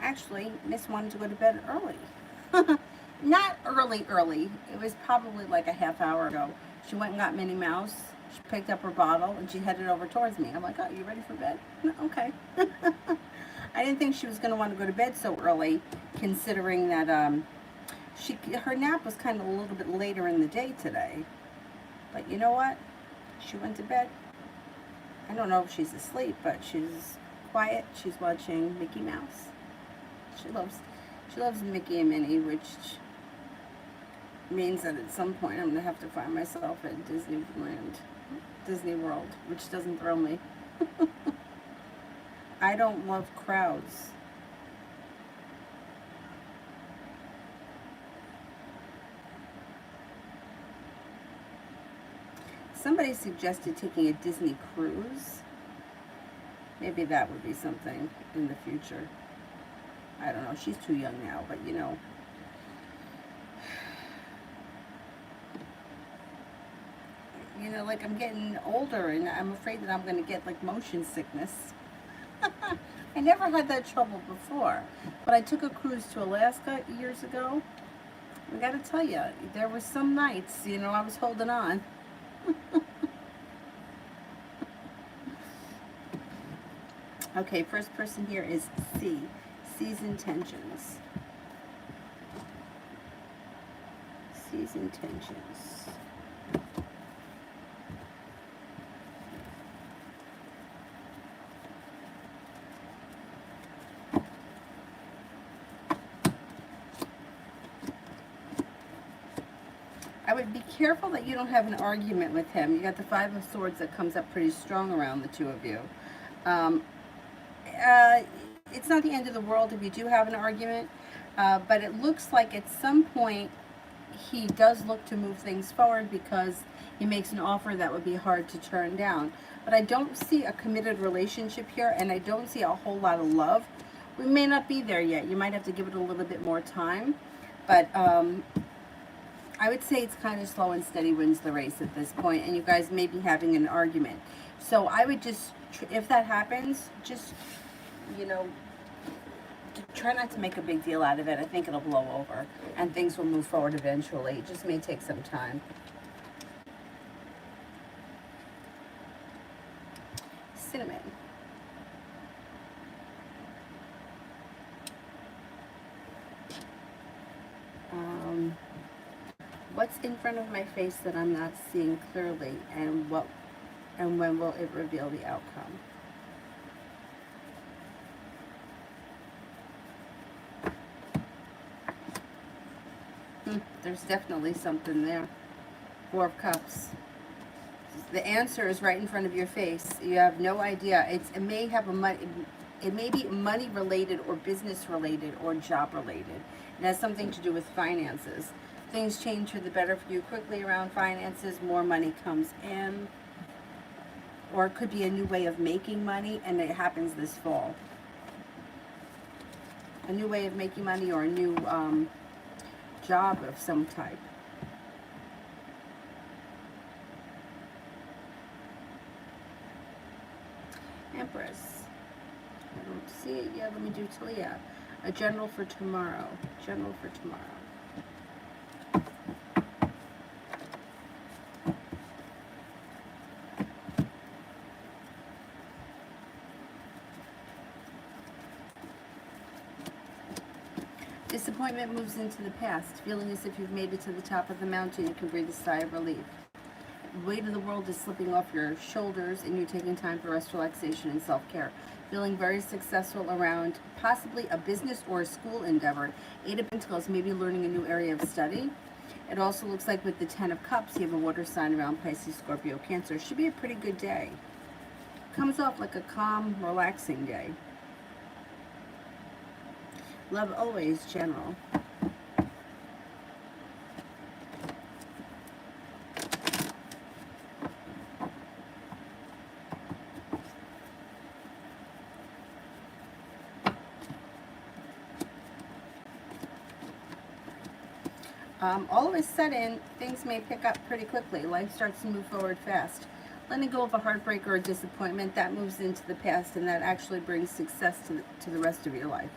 Actually, Miss wanted to go to bed early. Not early, early. It was probably like a half hour ago. She went and got Minnie Mouse. She picked up her bottle and she headed over towards me. I'm like, oh, you ready for bed? "No, okay." I didn't think she was going to want to go to bed so early, considering that her nap was kind of a little bit later in the day today. But you know what? She went to bed. I don't know if she's asleep, but she's quiet. She's watching Mickey Mouse. She loves Mickey and Minnie, which means that at some point I'm gonna have to find myself at Disney World, which doesn't thrill me. I don't love crowds. Somebody suggested taking a Disney cruise. Maybe that would be something in the future. I don't know. She's too young now, but you know. You know, like I'm getting older and I'm afraid that I'm going to get like motion sickness. I never had that trouble before, but I took a cruise to Alaska years ago. I got to tell you, there were some nights, you know, I was holding on. Okay, first person here is C. C's intentions. C's intentions. I would be careful that you don't have an argument with him. You got the Five of Swords that comes up pretty strong around the two of you. Um, it's not the end of the world if you do have an argument, but it looks like at some point he does look to move things forward because he makes an offer that would be hard to turn down. But I don't see a committed relationship here, and I don't see a whole lot of love. We may not be there yet. You might have to give it a little bit more time, but I would say it's kind of slow and steady wins the race at this point, and you guys may be having an argument. So I would just, if that happens, just, you know, try not to make a big deal out of it. I think it'll blow over, and things will move forward eventually. It just may take some time. Cinnamon. What's in front of my face that I'm not seeing clearly, and when will it reveal the outcome? There's definitely something there. Four of Cups. The answer is right in front of your face. You have no idea. It may have it may be money related or business related or job related. It has something to do with finances. Things change for the better for you quickly around finances. More money comes in. Or it could be a new way of making money, and it happens this fall. A new way of making money, or a new job of some type. Empress. I don't see it yet. Let me do Talia. A general for tomorrow. General for tomorrow. Disappointment moves into the past, feeling as if you've made it to the top of the mountain. You can breathe a sigh of relief. The weight of the world is slipping off your shoulders, and you're taking time for rest, relaxation, and self-care. Feeling very successful around possibly a business or a school endeavor. Eight of Pentacles, maybe learning a new area of study. It also looks like with the Ten of Cups, you have a water sign around Pisces, Scorpio, Cancer. Should be a pretty good day. Comes off like a calm, relaxing day. Love always, general. All of a sudden, things may pick up pretty quickly. Life starts to move forward fast. Letting go of a heartbreak or a disappointment, that moves into the past, and that actually brings success to the rest of your life.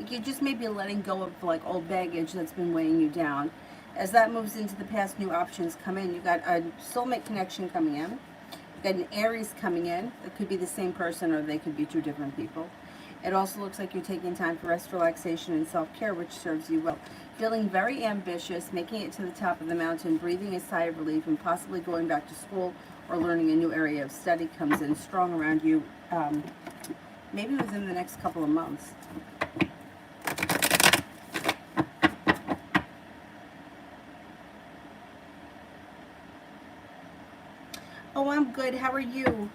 Like you just may be letting go of like old baggage that's been weighing you down. As that moves into the past, new options come in. You got a soulmate connection coming in. You got an Aries coming in. It could be the same person or they could be two different people. It also looks like you're taking time for rest, relaxation, and self-care, which serves you well. Feeling very ambitious, making it to the top of the mountain, breathing a sigh of relief, and possibly going back to school or learning a new area of study comes in strong around you, maybe within the next couple of months. Oh, I'm good. How are you?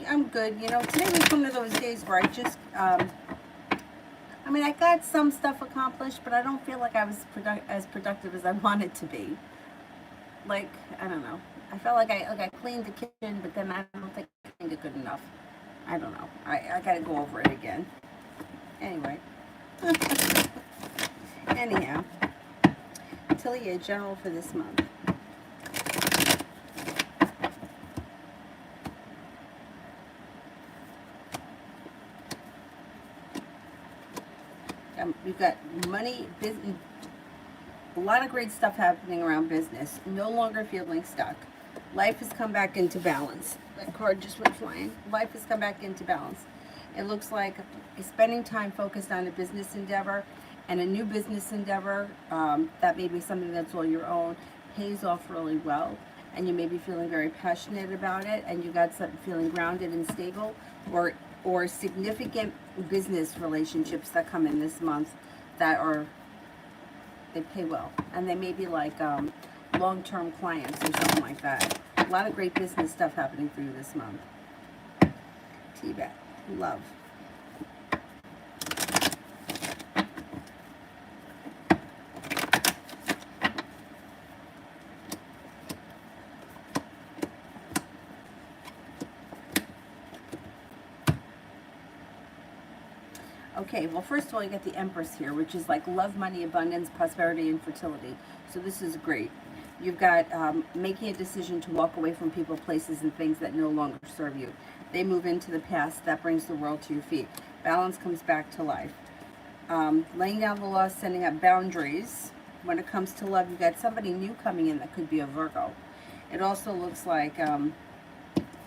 I'm good. You know, today was one of those days where I just, I mean, I got some stuff accomplished, but I don't feel like I was as productive as I wanted to be. Like, I don't know. I felt like I cleaned the kitchen, but then I don't think I cleaned it good enough. I don't know. I got to go over it again. Anyway. Anyhow. Tilia General for this month. We've got money, business, a lot of great stuff happening around business. No longer feeling stuck. Life has come back into balance. That card just went flying. Life has come back into balance. It looks like spending time focused on a business endeavor and a new business endeavor, that may be something that's all your own, pays off really well. And you may be feeling very passionate about it, and you got something feeling grounded and stable, or significant business relationships that come in this month that they pay well, and they may be like long-term clients or something like that. A lot of great business stuff happening for you this month. Tibet, love. Okay, well, first of all, you get the Empress here, which is like love, money, abundance, prosperity, and fertility. So this is great. You've got making a decision to walk away from people, places, and things that no longer serve you. They move into the past. That brings the world to your feet. Balance comes back to life. Laying down the law, setting up boundaries. When it comes to love, you've got somebody new coming in that could be a Virgo. It also looks like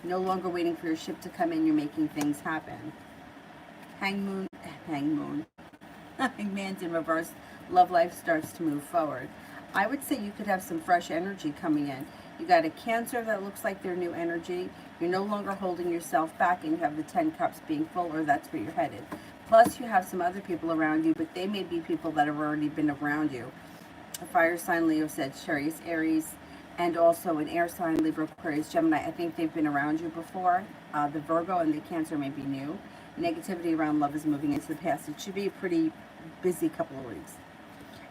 no longer waiting for your ship to come in. You're making things happen. Hangman's in reverse. Love life starts to move forward. I would say you could have some fresh energy coming in. You got a Cancer that looks like their new energy. You're no longer holding yourself back, and you have the 10 cups being full, or that's where you're headed. Plus, you have some other people around you, but they may be people that have already been around you. A fire sign, Leo, Sagittarius, Aries, and also an air sign, Libra, Aquarius, Gemini. I think they've been around you before. The Virgo and the Cancer may be new. Negativity around love is moving into the past. It should be a pretty busy couple of weeks.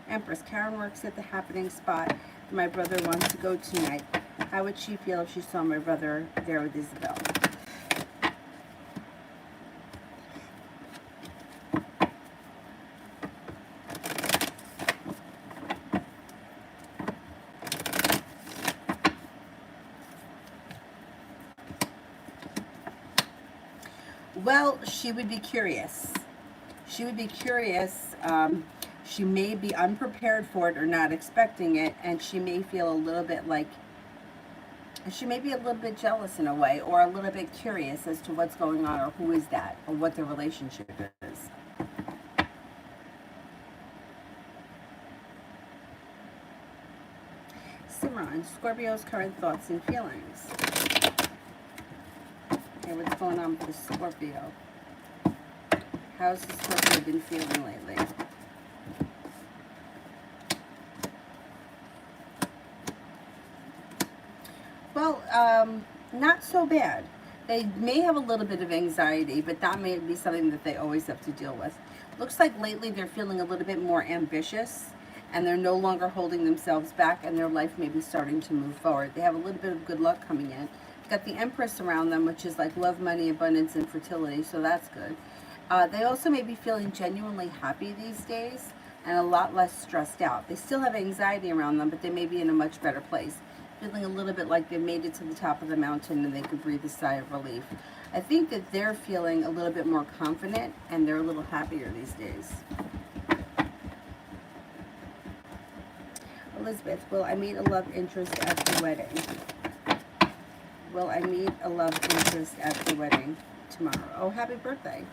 Empress, Karen works at the happening spot. My brother wants to go tonight. How would she feel if she saw my brother there with Isabel? Well, she would be curious. She would be curious. She may be unprepared for it or not expecting it, and she may feel a little bit like, she may be a little bit jealous in a way, or a little bit curious as to what's going on, or who is that, or what their relationship is. Cimarron, Scorpio's current thoughts and feelings. Okay, what's going on with the Scorpio? How's the Scorpio been feeling lately? Well, not so bad. They may have a little bit of anxiety, but that may be something that they always have to deal with. Looks like lately they're feeling a little bit more ambitious, and they're no longer holding themselves back, and their life may be starting to move forward. They have a little bit of good luck coming in. Got the Empress around them, which is like love, money, abundance, and fertility, so that's good. They also may be feeling genuinely happy these days and a lot less stressed out. They still have anxiety around them, but they may be in a much better place, feeling a little bit like they made it to the top of the mountain and they could breathe a sigh of relief. I think that they're feeling a little bit more confident and they're a little happier these days. Elizabeth, will I meet a love interest at the wedding? Will I meet a love interest at the wedding tomorrow? Oh, happy birthday.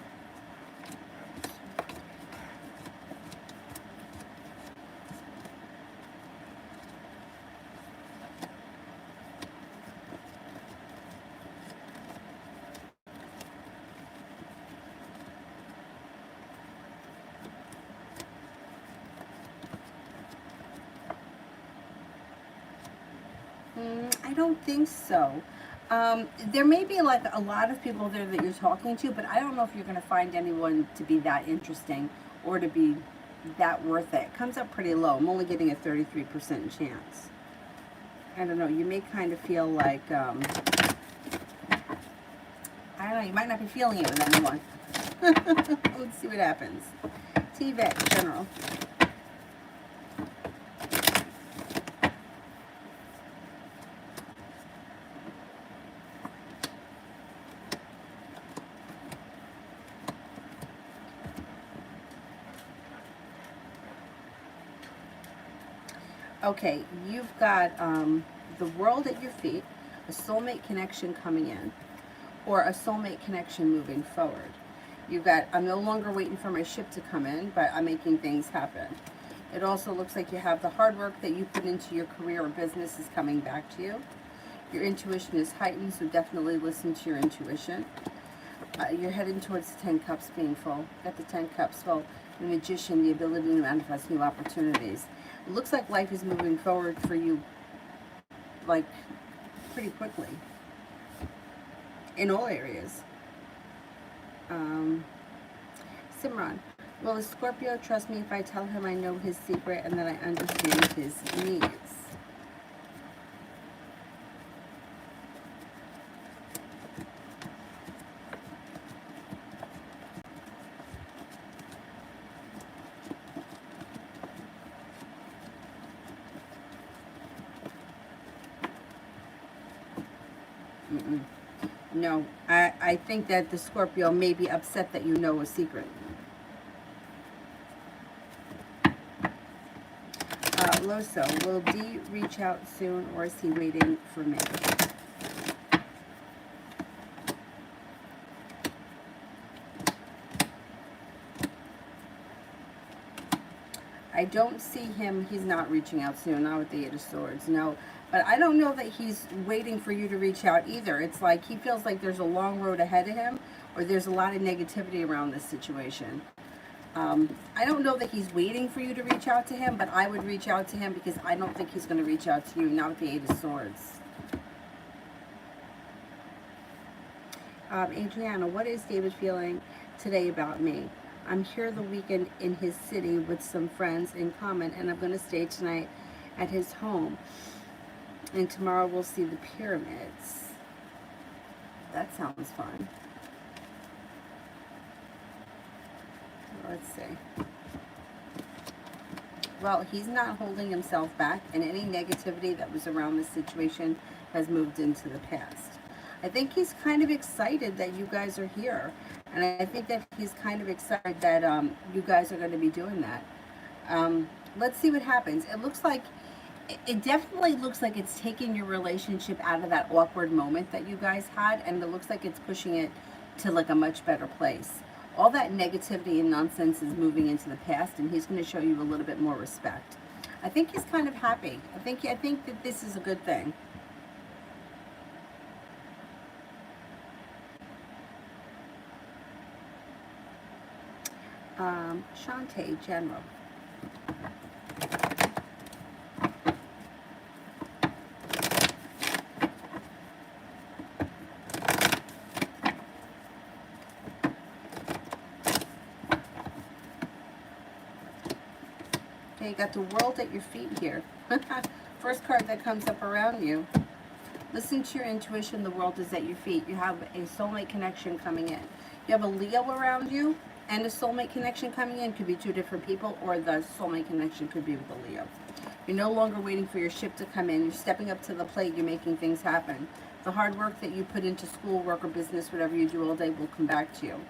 I don't think so. There may be like a lot of people there that you're talking to, but I don't know if you're going to find anyone to be that interesting or to be that worth it. It comes up pretty low. I'm only getting a 33% chance. I don't know. You may kind of feel like, I don't know, you might not be feeling it with anyone. Let's see what happens. TVEC, general. Okay, you've got the world at your feet, a soulmate connection coming in, or a soulmate connection moving forward. You've got, I'm no longer waiting for my ship to come in, but I'm making things happen. It also looks like you have the hard work that you put into your career or business is coming back to you. Your intuition is heightened, so definitely listen to your intuition. You're heading towards the 10 Cups being full. Got the 10 Cups full. The Magician, the ability to manifest new opportunities. It looks like life is moving forward for you, like, pretty quickly. In all areas. Simran, will a Scorpio trust me if I tell him I know his secret and that I understand his needs? No, I think that the Scorpio may be upset that you know a secret. Loso, will D reach out soon or is he waiting for me? I don't see him, he's not reaching out soon, not with the Eight of Swords, no. But I don't know that he's waiting for you to reach out either. It's like he feels like there's a long road ahead of him, or there's a lot of negativity around this situation. I don't know that he's waiting for you to reach out to him, but I would reach out to him because I don't think he's going to reach out to you, not with the Eight of Swords. Adriana, what is David feeling today about me? I'm here the weekend in his city with some friends in common, and I'm going to stay tonight at his home. And tomorrow we'll see the pyramids. That sounds fun. Let's see. Well, he's not holding himself back, and any negativity that was around this situation has moved into the past. I think he's kind of excited that you guys are here. And I think that he's kind of excited that you guys are going to be doing that. Let's see what happens. It looks like, it definitely looks like it's taking your relationship out of that awkward moment that you guys had. And it looks like it's pushing it to like a much better place. All that negativity and nonsense is moving into the past. And he's going to show you a little bit more respect. I think he's kind of happy. I think that this is a good thing. Shantae, general. Okay, you got the world at your feet here. First card that comes up around you. Listen to your intuition. The world is at your feet. You have a soulmate connection coming in. You have a Leo around you. And the soulmate connection coming in could be two different people, or the soulmate connection could be with a Leo. You're no longer waiting for your ship to come in. You're stepping up to the plate. You're making things happen. The hard work that you put into school, work, or business, whatever you do all day, will come back to you.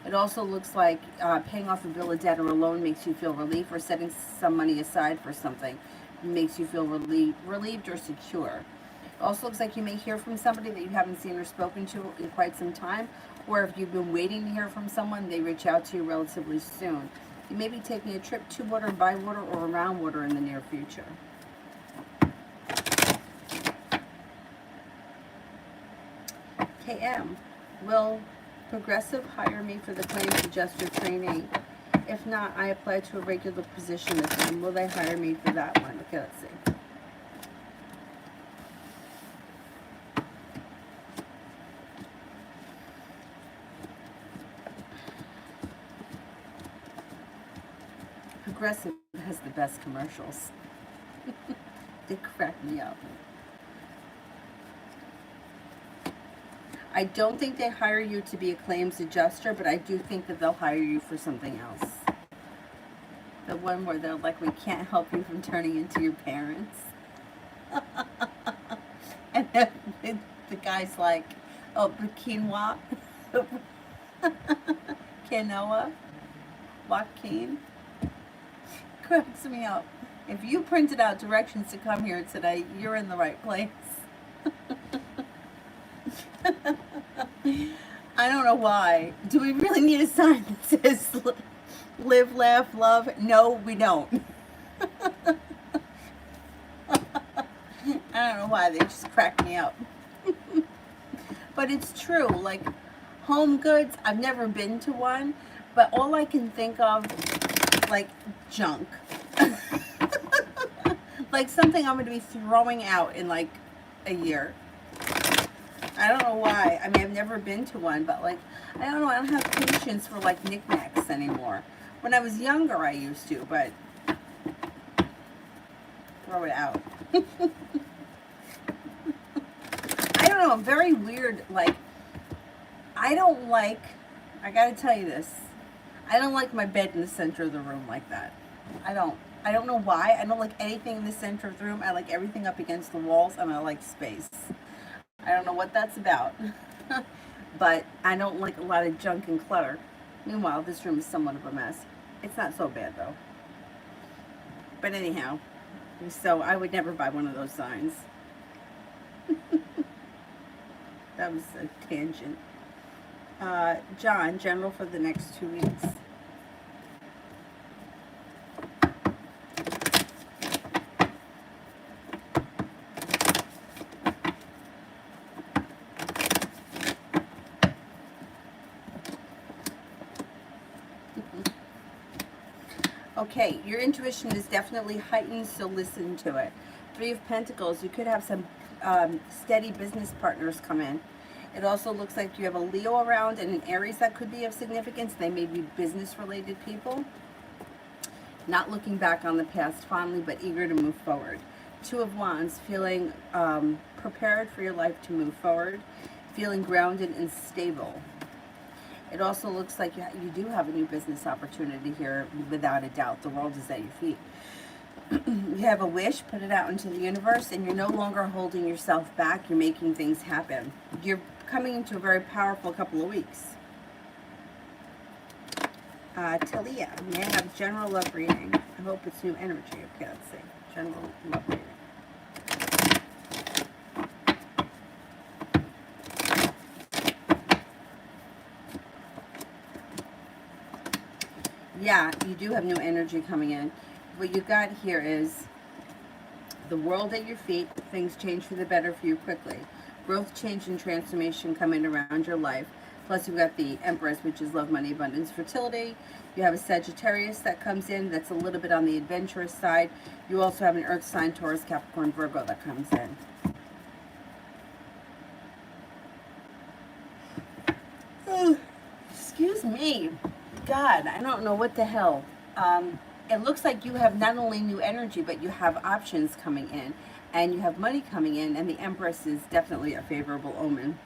It also looks like paying off a bill of debt or a loan makes you feel relief, or setting some money aside for something makes you feel relieved or secure. It also looks like you may hear from somebody that you haven't seen or spoken to in quite some time, or if you've been waiting to hear from someone, they reach out to you relatively soon. You may be taking a trip to water, by water, or around water in the near future. KM, will Progressive hire me for the claims adjuster training? If not, I apply to a regular position with them. Will they hire me for that one? Okay, let's see. Progressive has the best commercials. They crack me up. I don't think they hire you to be a claims adjuster, but I do think that they'll hire you for something else. The one where they're like, we can't help you from turning into your parents. And then the guy's like, oh, but quinoa? Quinoa? Joaquin? Cracks me up. If you printed out directions to come here today, you're in the right place. I don't know why. Do we really need a sign that says live, laugh, love? No, we don't. I don't know why. They just crack me up. But it's true. Like, Home Goods, I've never been to one, but all I can think of, like, junk. Like something I'm going to be throwing out in, like, a year. I don't know why. I mean, I've never been to one, but like, I don't know. I don't have patience for like knickknacks anymore. When I was younger, I used to, but throw it out. I don't know. I'm very weird. Like, I gotta tell you this. I don't like my bed in the center of the room like that. I don't know why. I don't like anything in the center of the room. I like everything up against the walls, and I like space. I don't know what that's about, but I don't like a lot of junk and clutter. Meanwhile, this room is somewhat of a mess. It's not so bad, though. But anyhow, so I would never buy one of those signs. That was a tangent. John, general for the next 2 weeks. Okay, your intuition is definitely heightened, so listen to it. 3 of Pentacles, you could have some steady business partners come in. It also looks like you have a Leo around and an Aries that could be of significance. They may be business-related people. Not looking back on the past fondly, but eager to move forward. 2 of Wands, feeling prepared for your life to move forward. Feeling grounded and stable. It also looks like you do have a new business opportunity here, without a doubt. The world is at your feet. You have a wish, put it out into the universe, and you're no longer holding yourself back. You're making things happen. You're coming into a very powerful couple of weeks. Talia, may I have general love reading? I hope it's new energy. Okay, let's see. General love reading. Yeah, you do have new energy coming in. What you got here is the world at your feet. Things change for the better for you quickly. Growth, change, and transformation coming around your life. Plus, you've got the Empress, which is love, money, abundance, fertility. You have a Sagittarius that comes in. That's a little bit on the adventurous side. You also have an Earth sign, Taurus, Capricorn, Virgo that comes in. Excuse me. God, I don't know what the hell. It looks like you have not only new energy, but you have options coming in, and you have money coming in, and the Empress is definitely a favorable omen.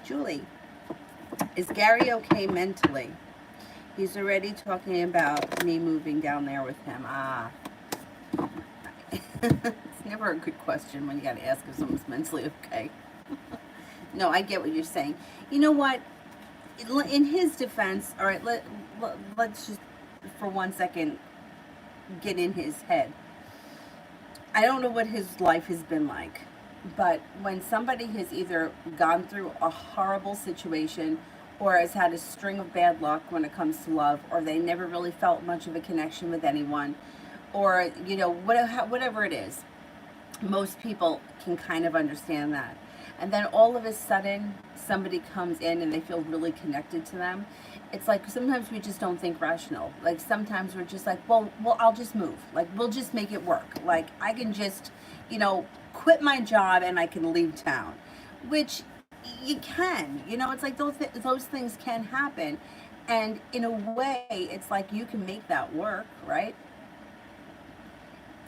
Julie, is Gary okay mentally? He's already talking about me moving down there with him. It's never a good question when you got to ask if someone's mentally okay. No, I get what you're saying. You know what? In his defense, all right, let's just for 1 second get in his head. I don't know what his life has been like, but when somebody has either gone through a horrible situation or has had a string of bad luck when it comes to love, or they never really felt much of a connection with anyone, or, whatever it is, most people can kind of understand that. And then all of a sudden, somebody comes in and they feel really connected to them. It's like sometimes we just don't think rational. Like sometimes we're just like, well, I'll just move. Like we'll just make it work. Like I can just, quit my job and I can leave town, which you can. It's like those things can happen, and in a way, it's like you can make that work, right?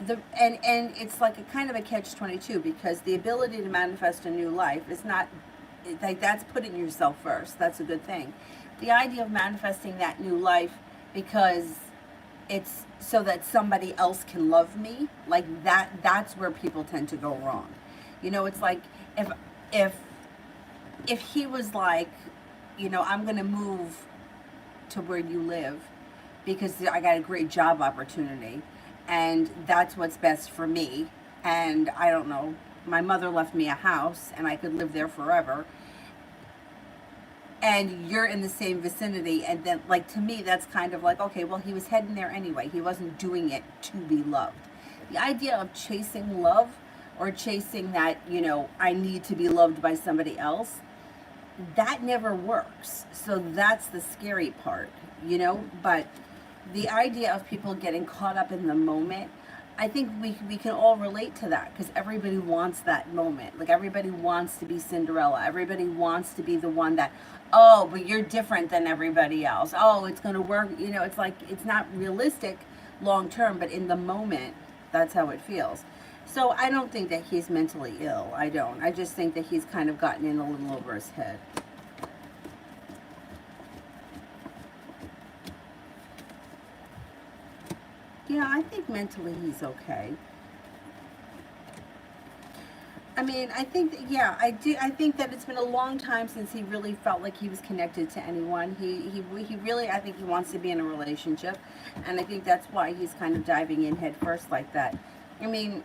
And it's like a kind of a catch-22, because the ability to manifest a new life is not like, that's putting yourself first. That's a good thing. The idea of manifesting that new life because it's so that somebody else can love me, like that's where people tend to go wrong. It's like if if he was like, I'm going to move to where you live because I got a great job opportunity and that's what's best for me. And I don't know, my mother left me a house and I could live there forever. And you're in the same vicinity. And then, like, to me, that's kind of like, okay, well, he was heading there anyway. He wasn't doing it to be loved. The idea of chasing love or chasing that, I need to be loved by somebody else, that never works. So that's the scary part, But the idea of people getting caught up in the moment, I think we can all relate to that, because everybody wants that moment. Like everybody wants to be Cinderella. Everybody wants to be the one that, oh, but you're different than everybody else. Oh, it's going to work. It's like, it's not realistic long term, but in the moment, that's how it feels. So I don't think that he's mentally ill. I don't. I just think that he's kind of gotten in a little over his head. Yeah, I think mentally he's okay. I mean, I think, yeah, I do. I think that it's been a long time since he really felt like he was connected to anyone. He really, I think he wants to be in a relationship, and I think that's why he's kind of diving in head first like that. I mean,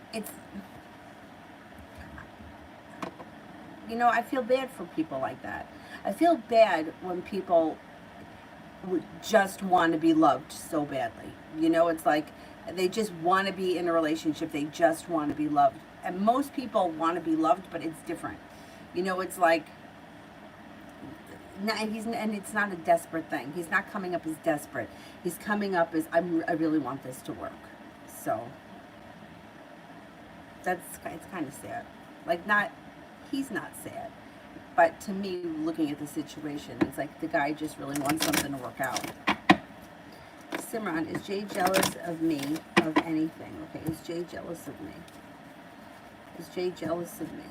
I feel bad for people like that. I feel bad when people would just want to be loved so badly. It's like they just want to be in a relationship. They just want to be loved. And most people want to be loved, but it's different. It's like, and it's not a desperate thing. He's not coming up as desperate. He's coming up as, I really want this to work. So it's kind of sad. Like, he's not sad. But to me, looking at the situation, it's like the guy just really wants something to work out. Simran, is Jay jealous of me, of anything? Okay, is Jay jealous of me? Is Jay jealous of me?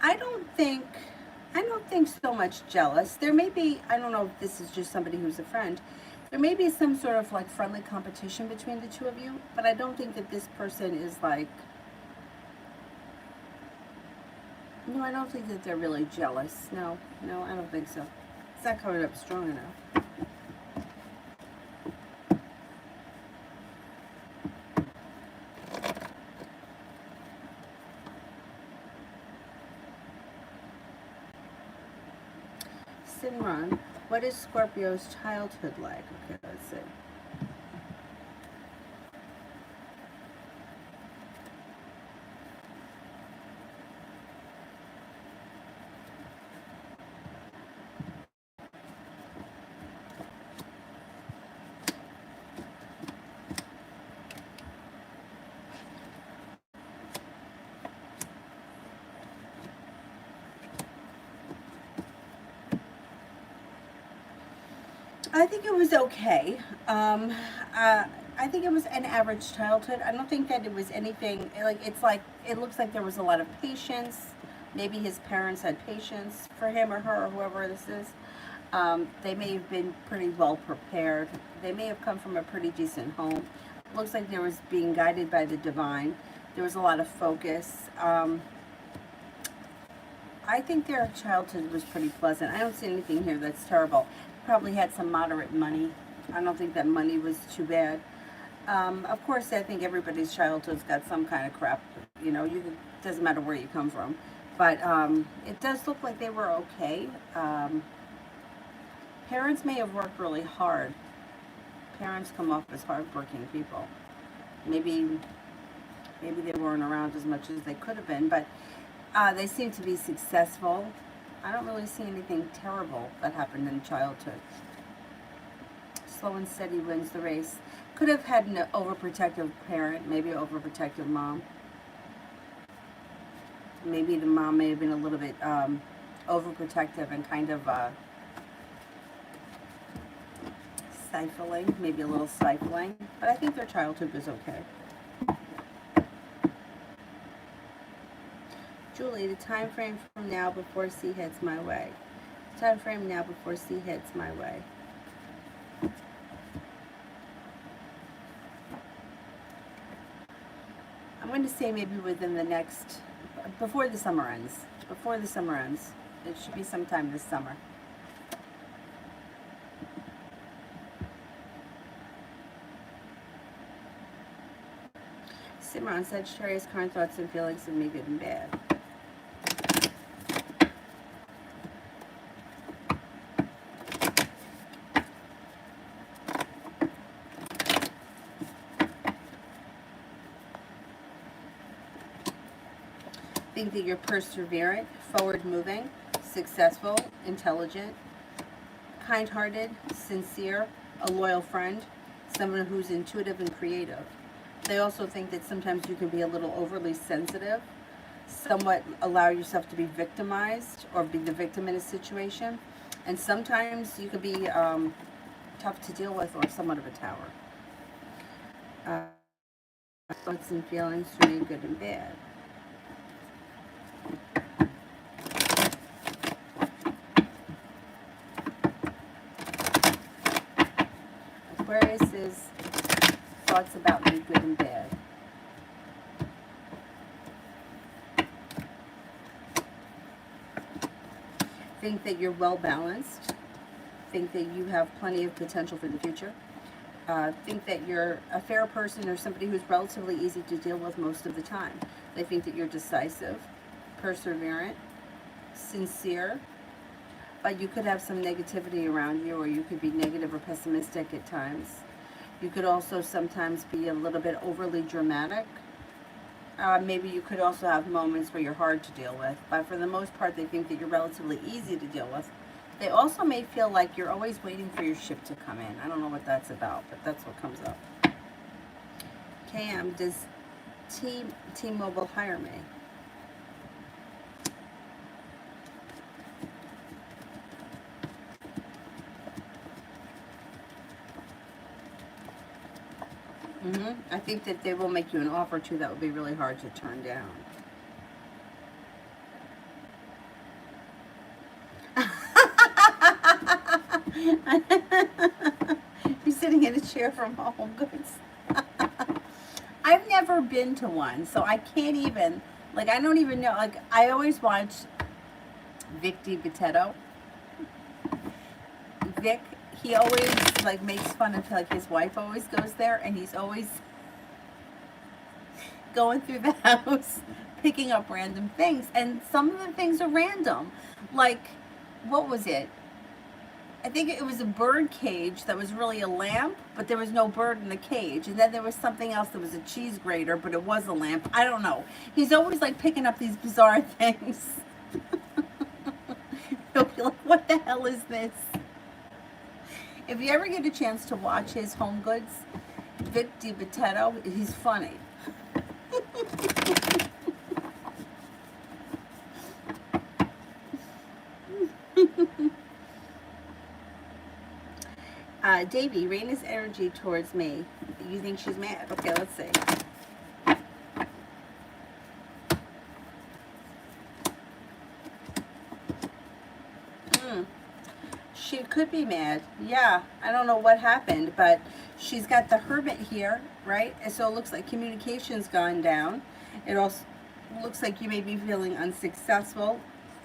I don't think so much jealous. There may be, I don't know if this is just somebody who's a friend. There may be some sort of like friendly competition between the two of you, but I don't think that this person is like, no, I don't think that they're really jealous. No, I don't think so. It's not coming up strong enough. Simran, what is Scorpio's childhood like? Okay, let's see. I think it was okay. I think it was an average childhood. I don't think that it was anything like it's like it looks like there was a lot of patience. Maybe his parents had patience for him or her or whoever this is. They may have been pretty well prepared. They may have come from a pretty decent home. Looks like there was being guided by the divine. There was a lot of focus. I think their childhood was pretty pleasant. I don't see anything here that's terrible. Probably had some moderate money. I don't think that money was too bad. Of course, I think everybody's childhood's got some kind of crap. You know, doesn't matter where you come from. But it does look like they were okay. Parents may have worked really hard. Parents come off as hardworking people. Maybe they weren't around as much as they could have been, but they seem to be successful. I don't really see anything terrible that happened in childhood. Slow and steady wins the race. Could have had an overprotective parent, maybe an overprotective mom. Maybe the mom may have been a little bit overprotective and kind of stifling, maybe a little stifling. But I think their childhood was okay. Julie, the time frame from now before C heads my way. Time frame now before C heads my way. I'm going to say maybe within the next, before the summer ends. Before the summer ends. It should be sometime this summer. Cimarron, Sagittarius, current thoughts and feelings of me, good and bad. Think that you're perseverant, forward-moving, successful, intelligent, kind-hearted, sincere, a loyal friend, someone who's intuitive and creative. They also think that sometimes you can be a little overly sensitive, somewhat allow yourself to be victimized or be the victim in a situation, and sometimes you could be tough to deal with or somewhat of a tower. Thoughts and feelings for me, good and bad. Aquarius's thoughts about me, good and bad. Think that you're well balanced. Think that you have plenty of potential for the future. Think that you're a fair person or somebody who's relatively easy to deal with most of the time. They think that you're decisive, perseverant, sincere, but you could have some negativity around you, or you could be negative or pessimistic at times. You could also sometimes be a little bit overly dramatic. Maybe you could also have moments where you're hard to deal with, but for the most part they think that you're relatively easy to deal with. They also may feel like you're always waiting for your ship to come in. I don't know what that's about, but that's what comes up. Cam, does T-Mobile hire me? I think that they will make you an offer too that would be really hard to turn down. You're sitting in a chair from Home Goods. I've never been to one, so I can't even, like, I don't even know. Like, I always watch Vic DiBitetto. Vic, he always, like, makes fun of, like, his wife always goes there, and he's always going through the house picking up random things, and some of the things are random. Like, what was it? I think it was a bird cage that was really a lamp, but there was no bird in the cage. And then there was something else that was a cheese grater, but it was a lamp. I don't know. He's always like picking up these bizarre things. He'll be like, what the hell is this? If you ever get a chance to watch his Home Goods, Vic DiBitetto, he's funny. Davey, Raina's energy towards me. You think she's mad? Okay, let's see. She could be mad. Yeah, I don't know what happened, but she's got the Hermit here, right? And so it looks like communication's gone down. It also looks like you may be feeling unsuccessful,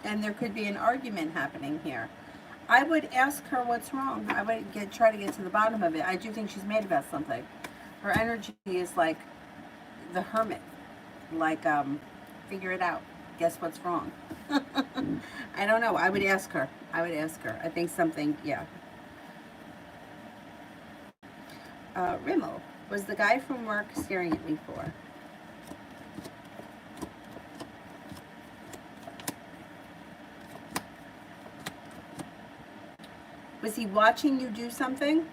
and there could be an argument happening here. I would ask her what's wrong. I would try to get to the bottom of it. I do think she's mad about something. Her energy is like the Hermit, like figure it out. Guess what's wrong? I don't know. I would ask her. I think something, yeah. Rimmel, was the guy from work staring at me for? Was he watching you do something?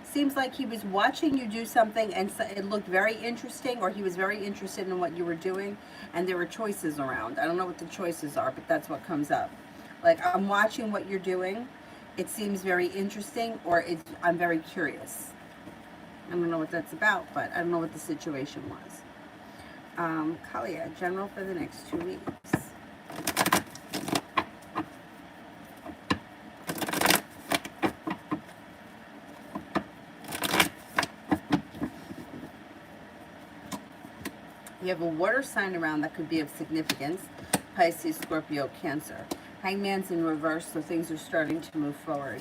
Seems like he was watching you do something and it looked very interesting, or he was very interested in what you were doing, and there were choices around. I don't know what the choices are, but that's what comes up. Like, I'm watching what you're doing. It seems very interesting, or I'm very curious. I don't know what that's about, but I don't know what the situation was. Kalia, general for the next 2 weeks. You have a water sign around that could be of significance. Pisces, Scorpio, Cancer. Hangman's in reverse, so things are starting to move forward.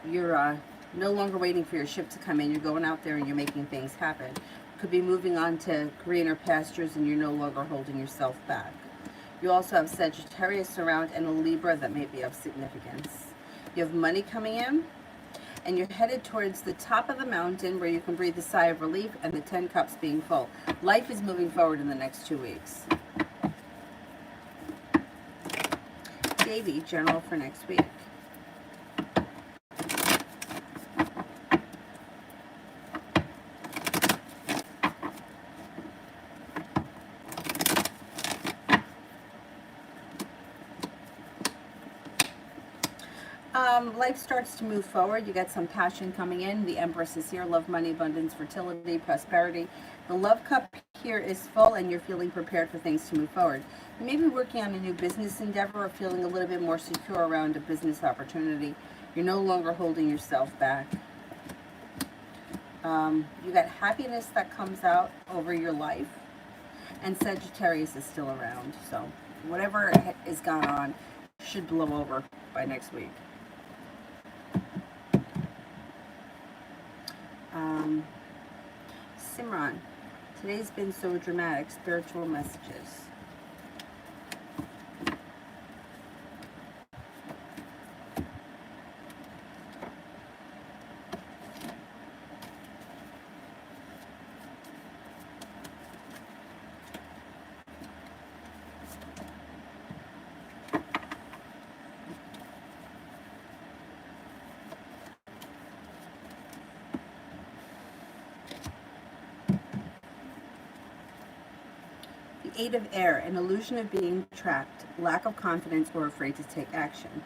You're no longer waiting for your ship to come in. You're going out there and you're making things happen. Could be moving on to greener pastures, and you're no longer holding yourself back. You also have Sagittarius around and a Libra that may be of significance. You have money coming in, and you're headed towards the top of the mountain where you can breathe a sigh of relief, and the 10 cups being full. Life is moving forward in the next 2 weeks. Davey, general for next week. Life starts to move forward. You got some passion coming in. The Empress is here. Love, money, abundance, fertility, prosperity. The love cup here is full, and you're feeling prepared for things to move forward. You may be working on a new business endeavor, or feeling a little bit more secure around a business opportunity. You're no longer holding yourself back. You got happiness that comes out over your life, and Sagittarius is still around. So whatever is gone on should blow over by next week. Simran, today's been so dramatic. Spiritual messages. Eight of Air, an illusion of being trapped, lack of confidence, or afraid to take action.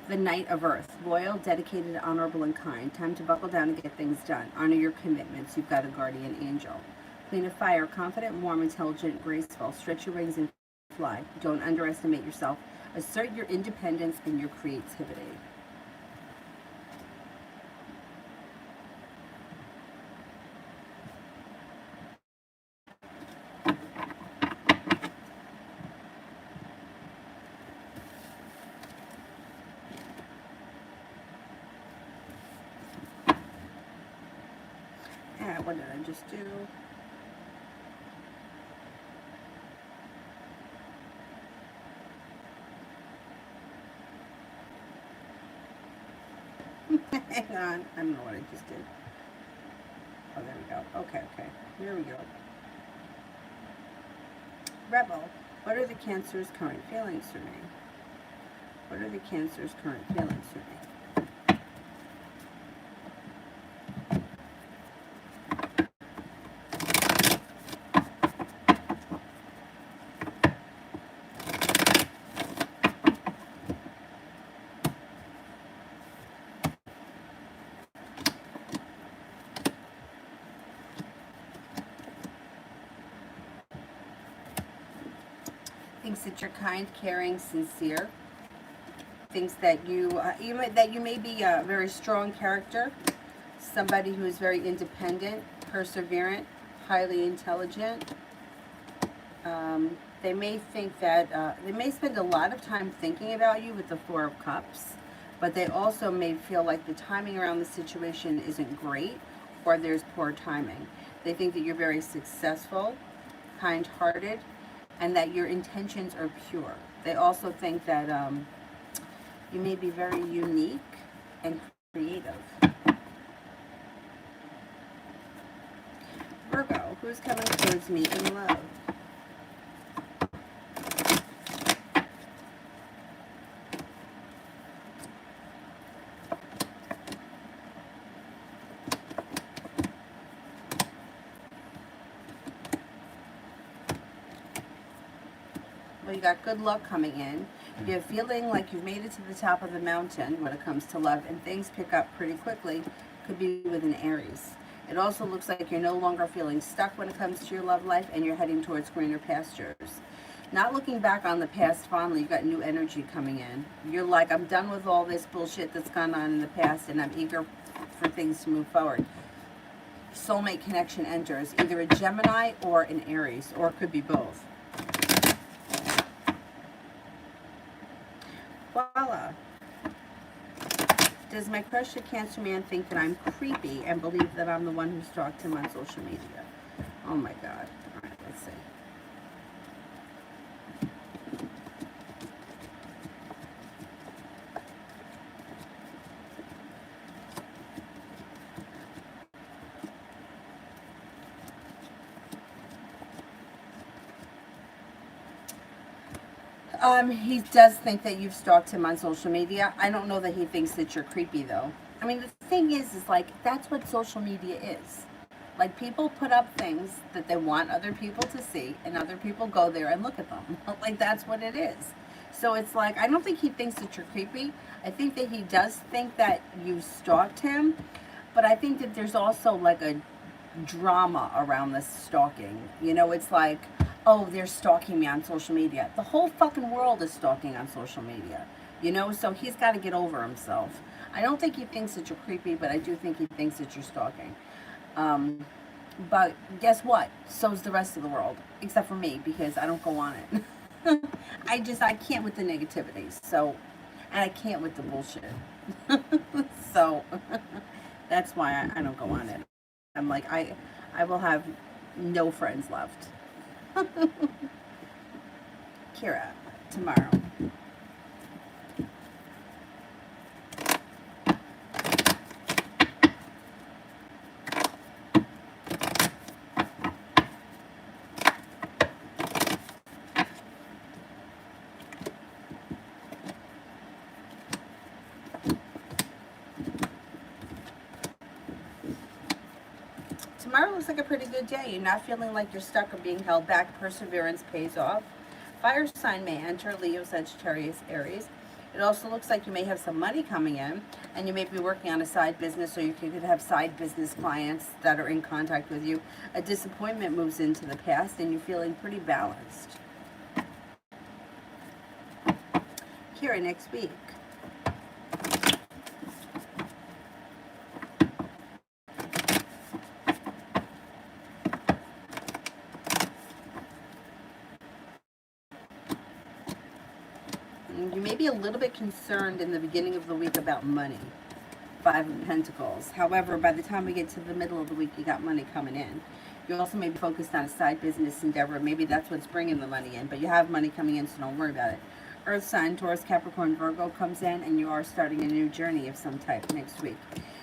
The Knight of Earth, loyal, dedicated, honorable, and kind. Time to buckle down and get things done. Honor your commitments. You've got a guardian angel. Queen of Fire, confident, warm, intelligent, graceful. Stretch your wings and fly. Don't underestimate yourself. Assert your independence and your creativity. What did I just do? Hang on. I don't know what I just did. Oh, there we go. Okay. Here we go. Rebel, what are the Cancer's current feelings for me? What are the Cancer's current feelings for me? Thinks that you're kind, caring, sincere. Thinks that that you may be a very strong character, somebody who is very independent, perseverant, highly intelligent. They may think that they may spend a lot of time thinking about you with the Four of Cups, but they also may feel like the timing around the situation isn't great, or there's poor timing. They think that you're very successful, kind-hearted, and that your intentions are pure. They also think that you may be very unique and creative. Virgo, who's coming towards me in love? Well, you got good luck coming in. You're feeling like you've made it to the top of the mountain when it comes to love, and things pick up pretty quickly. Could be with an Aries. It also looks like you're no longer feeling stuck when it comes to your love life, and you're heading towards greener pastures. Not looking back on the past fondly, you got new energy coming in. You're like, I'm done with all this bullshit that's gone on in the past, and I'm eager for things to move forward. Soulmate connection enters, either a Gemini or an Aries, or it could be both. Voila. Does my crush, a Cancer man, think that I'm creepy and believe that I'm the one who stalked him on social media? Oh my God. All right, let's see. He does think that you've stalked him on social media. I don't know that he thinks that you're creepy, though. I mean, the thing is like, that's what social media is. Like, people put up things that they want other people to see, and other people go there and look at them. Like, that's what it is. So it's like, I don't think he thinks that you're creepy. I think that he does think that you stalked him, but I think that there's also like a drama around this stalking. You know, it's like, oh, they're stalking me on social media. The whole fucking world is stalking on social media. You know, so he's got to get over himself. I don't think he thinks that you're creepy, but I do think he thinks that you're stalking. But guess what? So's the rest of the world, except for me, because I don't go on it. I can't with the negativity. So, and I can't with the bullshit. So, that's why I don't go on it. I'm like, I will have no friends left. Kira, tomorrow. Tomorrow looks like a pretty good day. You're not feeling like you're stuck or being held back. Perseverance pays off. Fire sign may enter, Leo, Sagittarius, Aries. It also looks like you may have some money coming in, and you may be working on a side business, or you could have side business clients that are in contact with you. A disappointment moves into the past, and you're feeling pretty balanced. Kira, next week. You may be a little bit concerned in the beginning of the week about money. Five of Pentacles. However, by the time we get to the middle of the week, you got money coming in. You also may be focused on a side business endeavor. Maybe that's what's bringing the money in, but you have money coming in, so don't worry about it. Earth sign, Taurus, Capricorn, Virgo comes in, and you are starting a new journey of some type next week.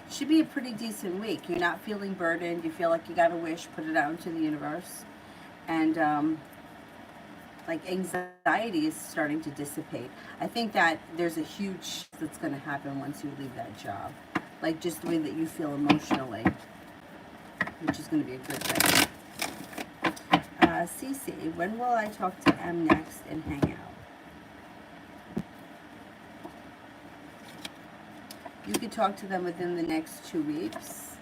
Should be a pretty decent week. You're not feeling burdened. You feel like you got a wish, put it out into the universe. And, like, anxiety is starting to dissipate. I think that there's a huge shift that's going to happen once you leave that job. Like, just the way that you feel emotionally, which is going to be a good thing. Cece, when will I talk to M next and hang out? You could talk to them within the next 2 weeks.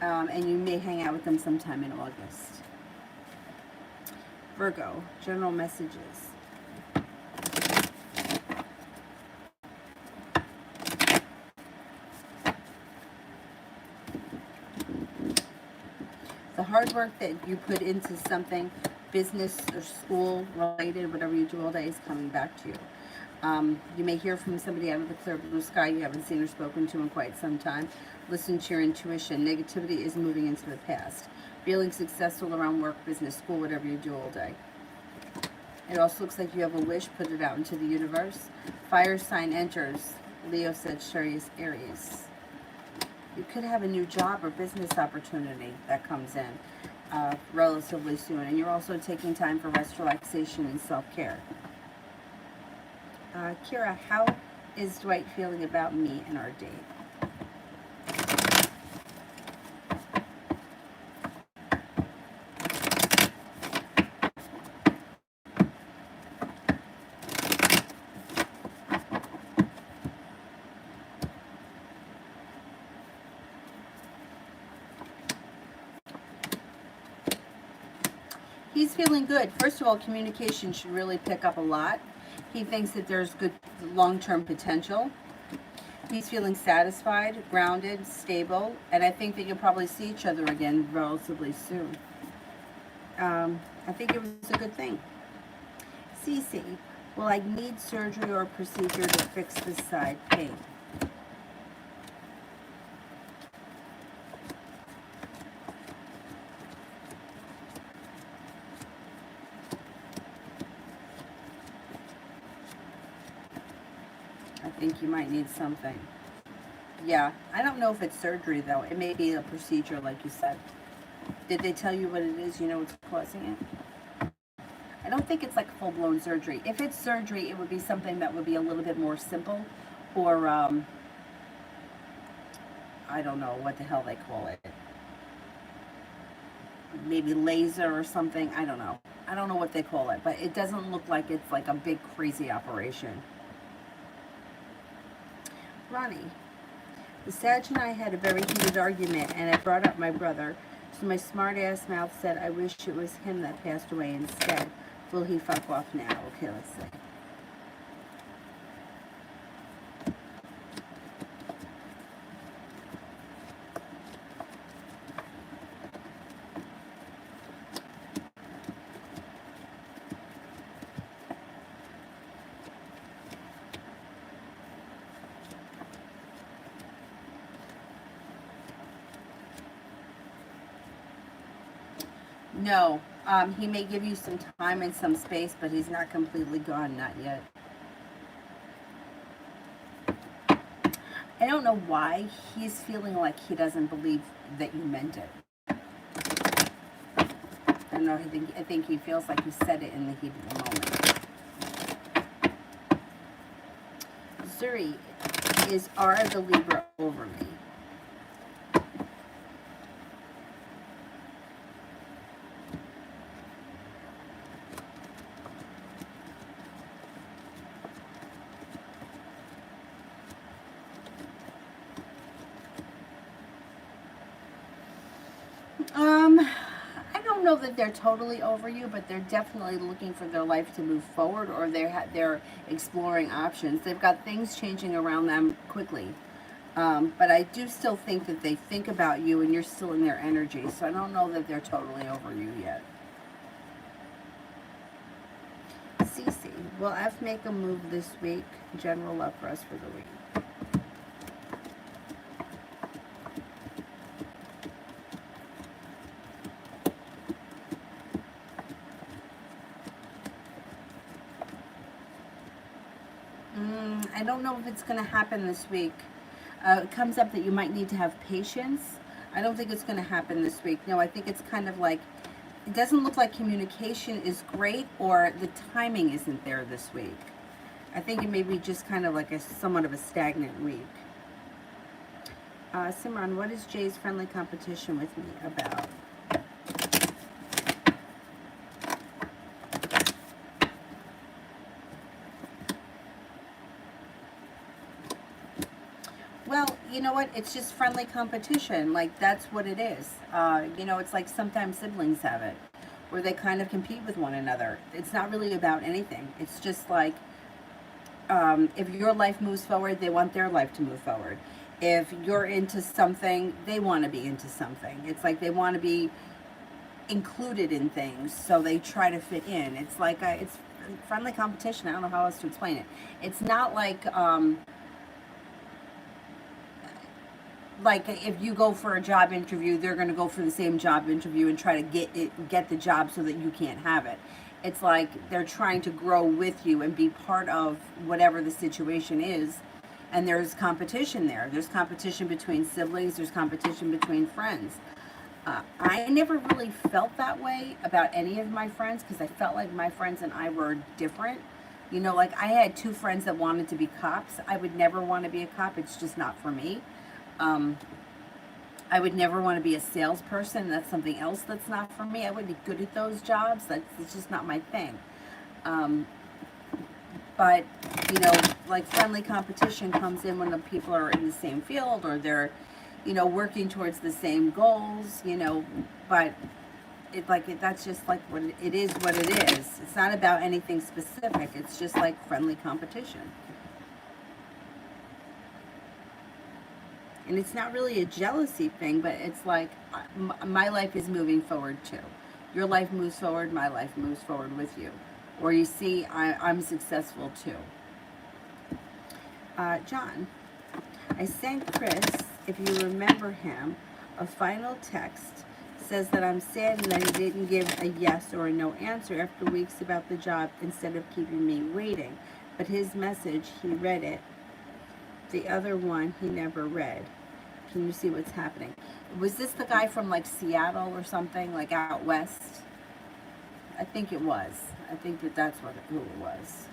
And you may hang out with them sometime in August. Virgo, general messages. The hard work that you put into something, business or school related, whatever you do all day, is coming back to you. You may hear from somebody out of the clear blue sky you haven't seen or spoken to in quite some time. Listen to your intuition. Negativity is moving into the past. Feeling successful around work, business, school, whatever you do all day. It also looks like you have a wish. Put it out into the universe. Fire sign enters. Leo, Sagittarius, Aries. You could have a new job or business opportunity that comes in relatively soon. And you're also taking time for rest, relaxation, and self-care. Kira, how is Dwight feeling about me and our date? He's feeling good. First of all, communication should really pick up a lot. He thinks that there's good long-term potential. He's feeling satisfied, grounded, stable, and I think that you'll probably see each other again relatively soon. I think it was a good thing. Cece, will I need surgery or procedure to fix this side pain? I think you might need something. Yeah, I don't know if it's surgery though. It may be a procedure like you said. Did they tell you what it is? You know what's causing it? I don't think it's like full-blown surgery. If it's surgery, it would be something that would be a little bit more simple, or I don't know what the hell they call it. Maybe laser or something. I don't know. I don't know what they call it, but it doesn't look like it's like a big crazy operation. Ronnie, the Sag and I had a very heated argument, and I brought up my brother. So my smart-ass mouth said, I wish it was him that passed away instead. Will he fuck off now? Okay, let's see. No, he may give you some time and some space, but he's not completely gone, not yet. I don't know why he's feeling like he doesn't believe that you meant it. I don't know, I think he feels like you said it in the heat of the moment. Zuri, is R the Libra over me? I don't know that they're totally over you, but they're definitely looking for their life to move forward, or they're exploring options. They've got things changing around them quickly. But I do still think that they think about you and you're still in their energy. So I don't know that they're totally over you yet. Cece, will F make a move this week? General love for us for the week. I don't know if it's going to happen this week. It comes up that you might need to have patience. I don't think it's going to happen this week. No, I think it's kind of like, it doesn't look like communication is great, or the timing isn't there this week. I think it may be just kind of like a somewhat of a stagnant week. Simran, what is Jay's friendly competition with me about? Well, you know what? It's just friendly competition. Like, that's what it is. You know, it's like sometimes siblings have it, where they kind of compete with one another. It's not really about anything. It's just like, if your life moves forward, they want their life to move forward. If you're into something, they want to be into something. It's like they want to be included in things, so they try to fit in. It's like it's friendly competition. I don't know how else to explain it. It's not like if you go for a job interview, they're going to go for the same job interview and try to get the job so that you can't have it. It's like they're trying to grow with you and be part of whatever the situation is. And there's competition there. There's competition between siblings. There's competition between friends. I never really felt that way about any of my friends because I felt like my friends and I were different. You know, like I had two friends that wanted to be cops. I would never want to be a cop. It's just not for me. I would never want to be a salesperson. That's something else that's not for me. I wouldn't be good at those jobs. It's just not my thing. But, you know, like friendly competition comes in when the people are in the same field or they're, you know, working towards the same goals, you know, but that's just like what it is. It's not about anything specific. It's just like friendly competition. And it's not really a jealousy thing, but it's like my life is moving forward too. Your life moves forward, my life moves forward with you. Or you see, I'm successful too. John, I sent Chris, if you remember him, a final text. Says that I'm sad and that he didn't give a yes or a no answer after weeks about the job instead of keeping me waiting. But his message, he read it. The other one, he never read. Can you see what's happening? Was this the guy from like Seattle or something, like out west? I think it was. I think that's who it was.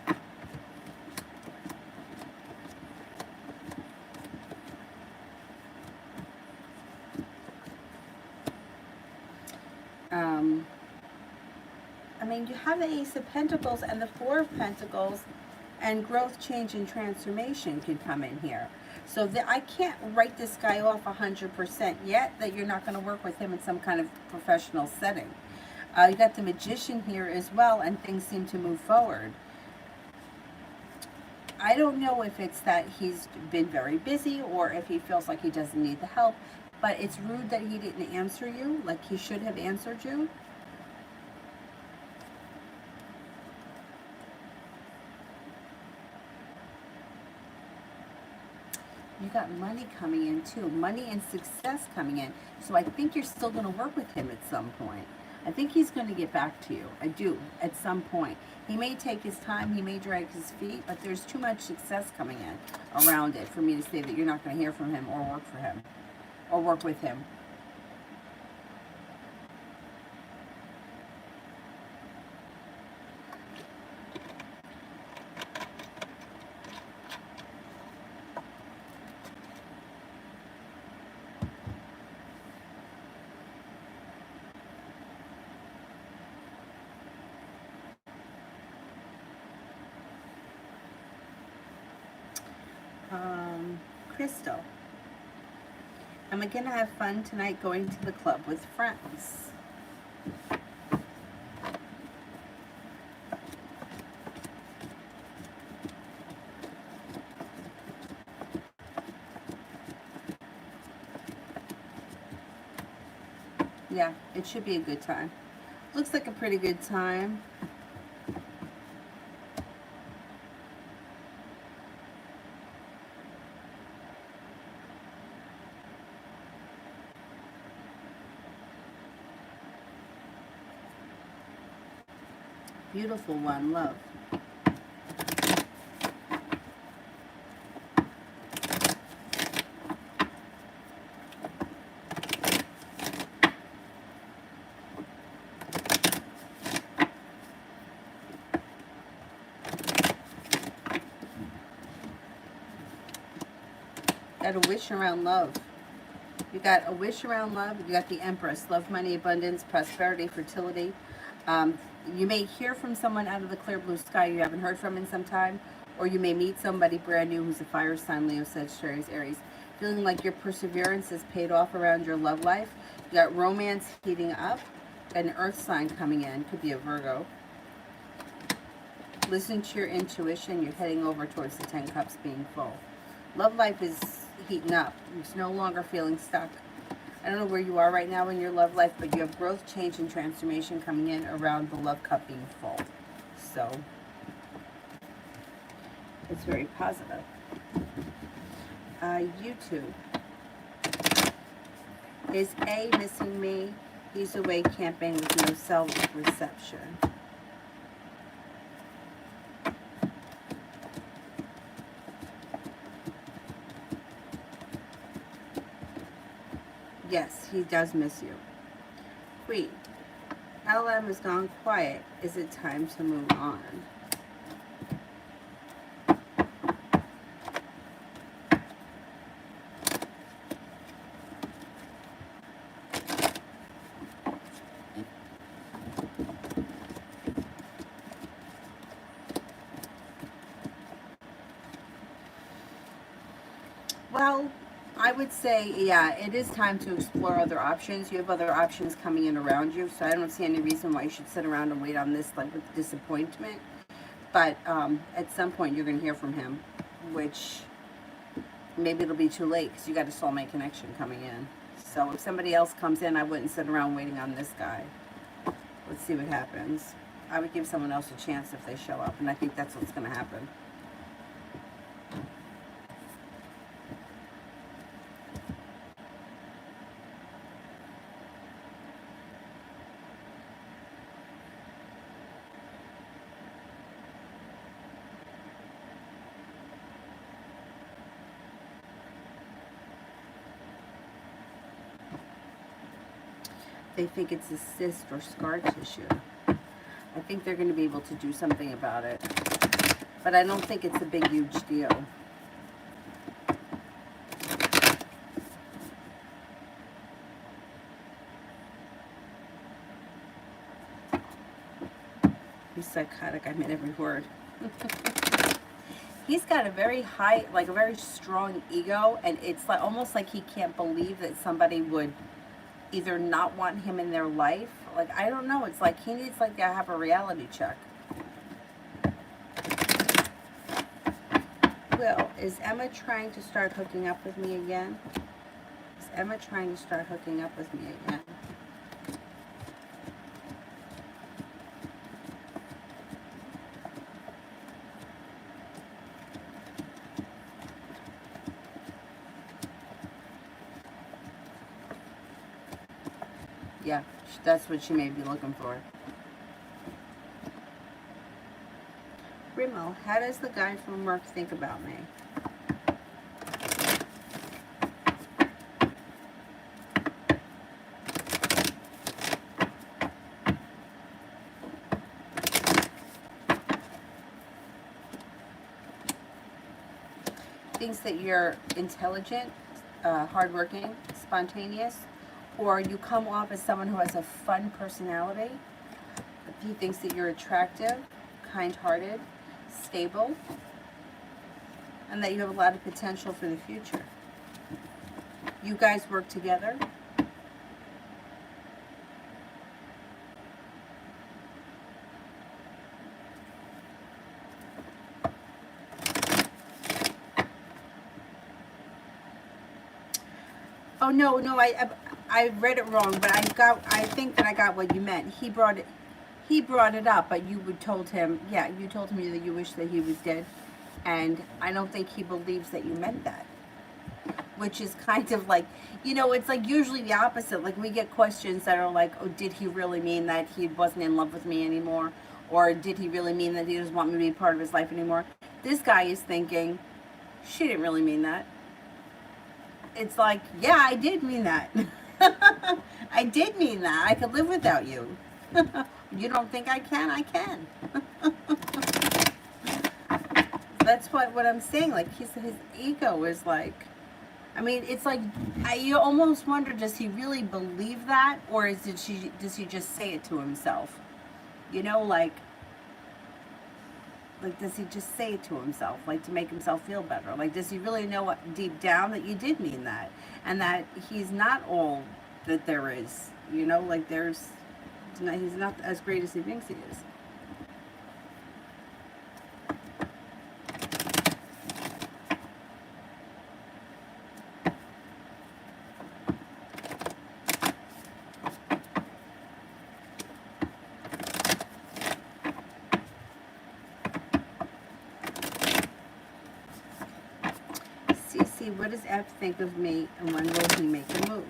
I mean, you have the Ace of Pentacles and the Four of Pentacles, and growth, change, and transformation can come in here. So I can't write this guy off 100% yet that you're not going to work with him in some kind of professional setting. You got the Magician here as well, and things seem to move forward. I don't know if it's that he's been very busy or if he feels like he doesn't need the help, but it's rude that he didn't answer you like he should have answered you. You got money coming in too, money and success coming in. So I think you're still going to work with him at some point. I think he's going to get back to you. I do, at some point. He may take his time, he may drag his feet, but there's too much success coming in around it for me to say that you're not going to hear from him or work for him or work with him. Crystal, am I going to have fun tonight going to the club with friends? Yeah, it should be a good time. Looks like a pretty good time. Beautiful one, love. Got a wish around love. You got a wish around love. You got the Empress. Love, money, abundance, prosperity, fertility. You may hear from someone out of the clear blue sky you haven't heard from in some time, or you may meet somebody brand new who's a fire sign, Leo, Sagittarius, Aries. Feeling like your perseverance has paid off around your love life. You got romance heating up. Got an earth sign coming in. Could be a Virgo. Listen to your intuition. You're heading over towards the 10 cups being full. Love life is heating up. It's no longer feeling stuck. I don't know where you are right now in your love life, but you have growth, change, and transformation coming in around the love cup being full. So it's very positive. YouTube. Is A missing me? He's away camping with no cell reception. Yes, he does miss you. Queen. LM has gone quiet. Is it time to move on? Well, I would say, yeah, it is time to explore other options. You have other options coming in around you, so I don't see any reason why you should sit around and wait on this, like, with disappointment. But at some point, you're going to hear from him, which maybe it'll be too late because you got a soulmate connection coming in. So if somebody else comes in, I wouldn't sit around waiting on this guy. Let's see what happens. I would give someone else a chance if they show up, and I think that's what's going to happen. They think it's a cyst or scar tissue. I think they're going to be able to do something about it. But I don't think it's a big, huge deal. He's psychotic. I mean every word. He's got a very high, like a very strong ego. And it's like almost like he can't believe that somebody would either not want him in their life. Like, I don't know. It's like he needs like to have a reality check. Will, is Emma trying to start hooking up with me again? Is Emma trying to start hooking up with me again? Yeah, that's what she may be looking for. Rimmel, how does the guy from work think about me? Thinks that you're intelligent, hardworking, spontaneous, or you come off as someone who has a fun personality. He thinks that you're attractive, kind-hearted, stable, and that you have a lot of potential for the future. You guys work together. Oh no, I read it wrong, but I think that I got what you meant. He brought it up, but you told him, yeah, you told him that you wish that he was dead, and I don't think he believes that you meant that. Which is kind of like, it's like usually the opposite. Like we get questions that are like, oh, did he really mean that he wasn't in love with me anymore? Or did he really mean that he doesn't want me to be part of his life anymore? This guy is thinking, she didn't really mean that. It's like, yeah, I did mean that. I did mean that. I could live without you. You don't think I can? I can. That's what I'm saying. Like his ego is like, I mean, it's like you almost wonder, does he really believe that, or does he just say it to himself? Like does he just say it to himself, like to make himself feel better? Like, does he really know deep down that you did mean that, and that he's not all that there is? Like he's not as great as he thinks he is. see, what does F think of me, and when will he make a move?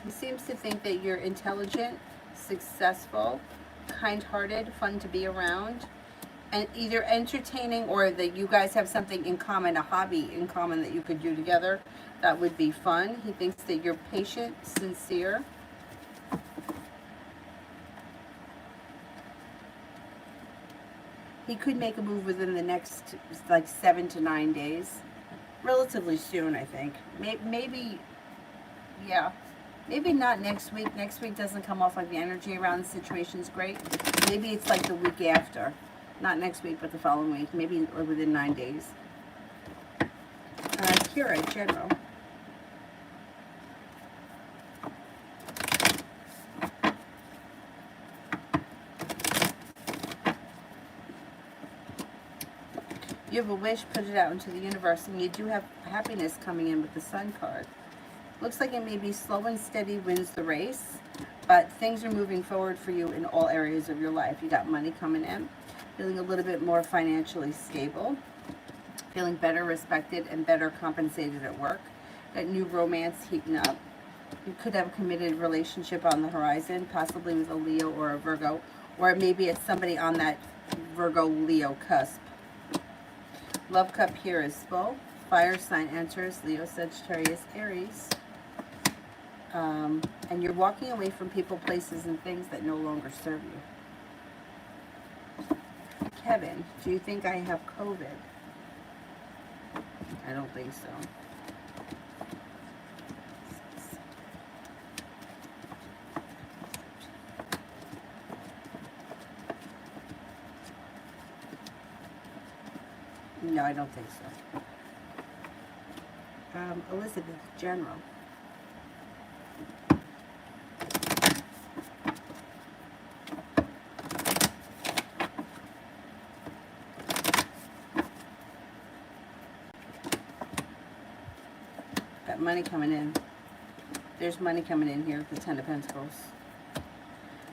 He seems to think that you're intelligent, successful, kind-hearted, fun to be around, and either entertaining or that you guys have something in common, a hobby in common that you could do together. That would be fun. He thinks that you're patient, sincere. He could make a move within the next, like, 7 to 9 days. Relatively soon, I think. Maybe, yeah. Maybe not next week. Next week doesn't come off like the energy around the situation's great. Maybe it's like the week after. Not next week, but the following week. Maybe or within 9 days. Kira, general. You have a wish, put it out into the universe, and you do have happiness coming in with the Sun card. Looks like it may be slow and steady wins the race, but things are moving forward for you in all areas of your life. You got money coming in, feeling a little bit more financially stable, feeling better respected and better compensated at work. Got new romance heating up. You could have a committed relationship on the horizon, possibly with a Leo or a Virgo, or maybe it's somebody on that Virgo-Leo cusp. Love cup here is full. Fire sign enters, Leo, Sagittarius, Aries. And you're walking away from people, places, and things that no longer serve you. Kevin, do you think I have COVID? I don't think so. No, I don't think so. Elizabeth, general. Got money coming in. There's money coming in here, the Ten of Pentacles.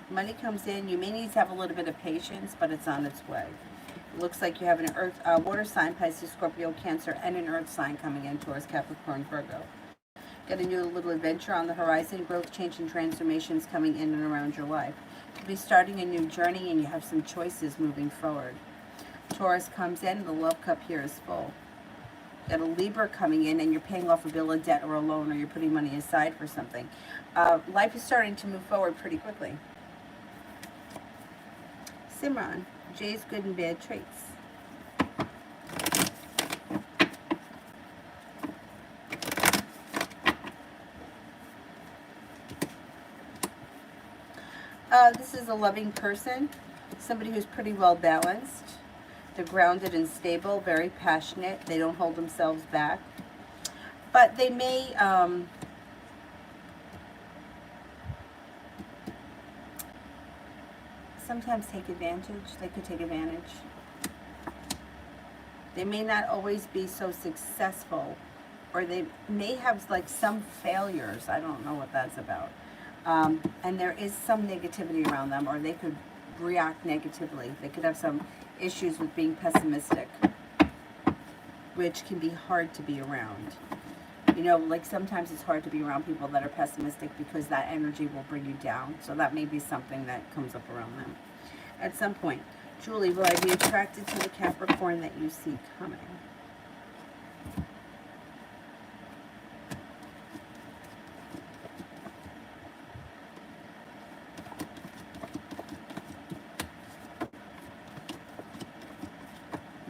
Money comes in. You may need to have a little bit of patience, but it's on its way. It looks like you have an earth, water sign, Pisces, Scorpio, Cancer, and an earth sign coming in, Taurus, Capricorn, Virgo. Got a new little adventure on the horizon, growth, change, and transformations coming in and around your life. You'll be starting a new journey, and you have some choices moving forward. Taurus comes in, the love cup here is full. Got a Libra coming in, and you're paying off a bill of debt or a loan, or you're putting money aside for something. Life is starting to move forward pretty quickly. Simran, Jay's good and bad traits. This is a loving person, somebody who's pretty well balanced. They're grounded and stable, very passionate. They don't hold themselves back. But they may sometimes take advantage. They could take advantage. They may not always be so successful, or they may have like some failures. I don't know what that's about. And there is some negativity around them, or they could react negatively. They could have some issues with being pessimistic, which can be hard to be around. You know, like sometimes it's hard to be around people that are pessimistic because that energy will bring you down. So that may be something that comes up around them at some point. Julie, will I be attracted to the Capricorn that you see coming?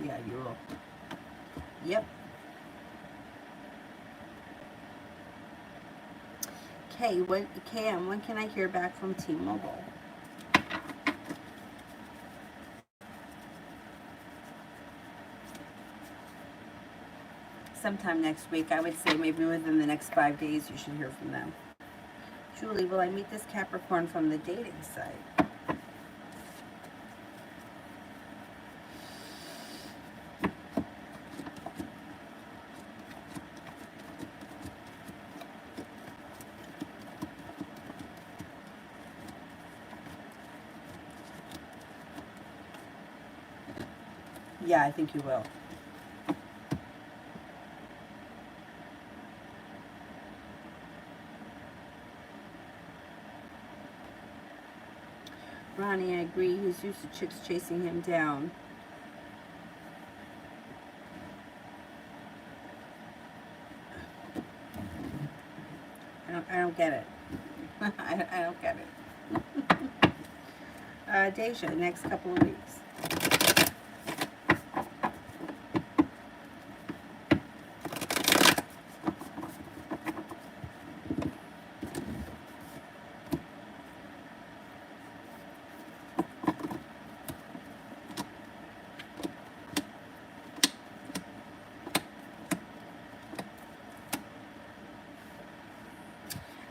Yeah, you will. Yep. KM, when can I hear back from T-Mobile? Sometime next week. I would say maybe within the next 5 days you should hear from them. Julie, will I meet this Capricorn from the dating site? Yeah, I think you will. Ronnie, I agree. He's used to chicks chasing him down. I don't get it. I don't get it. Deja, next couple of weeks.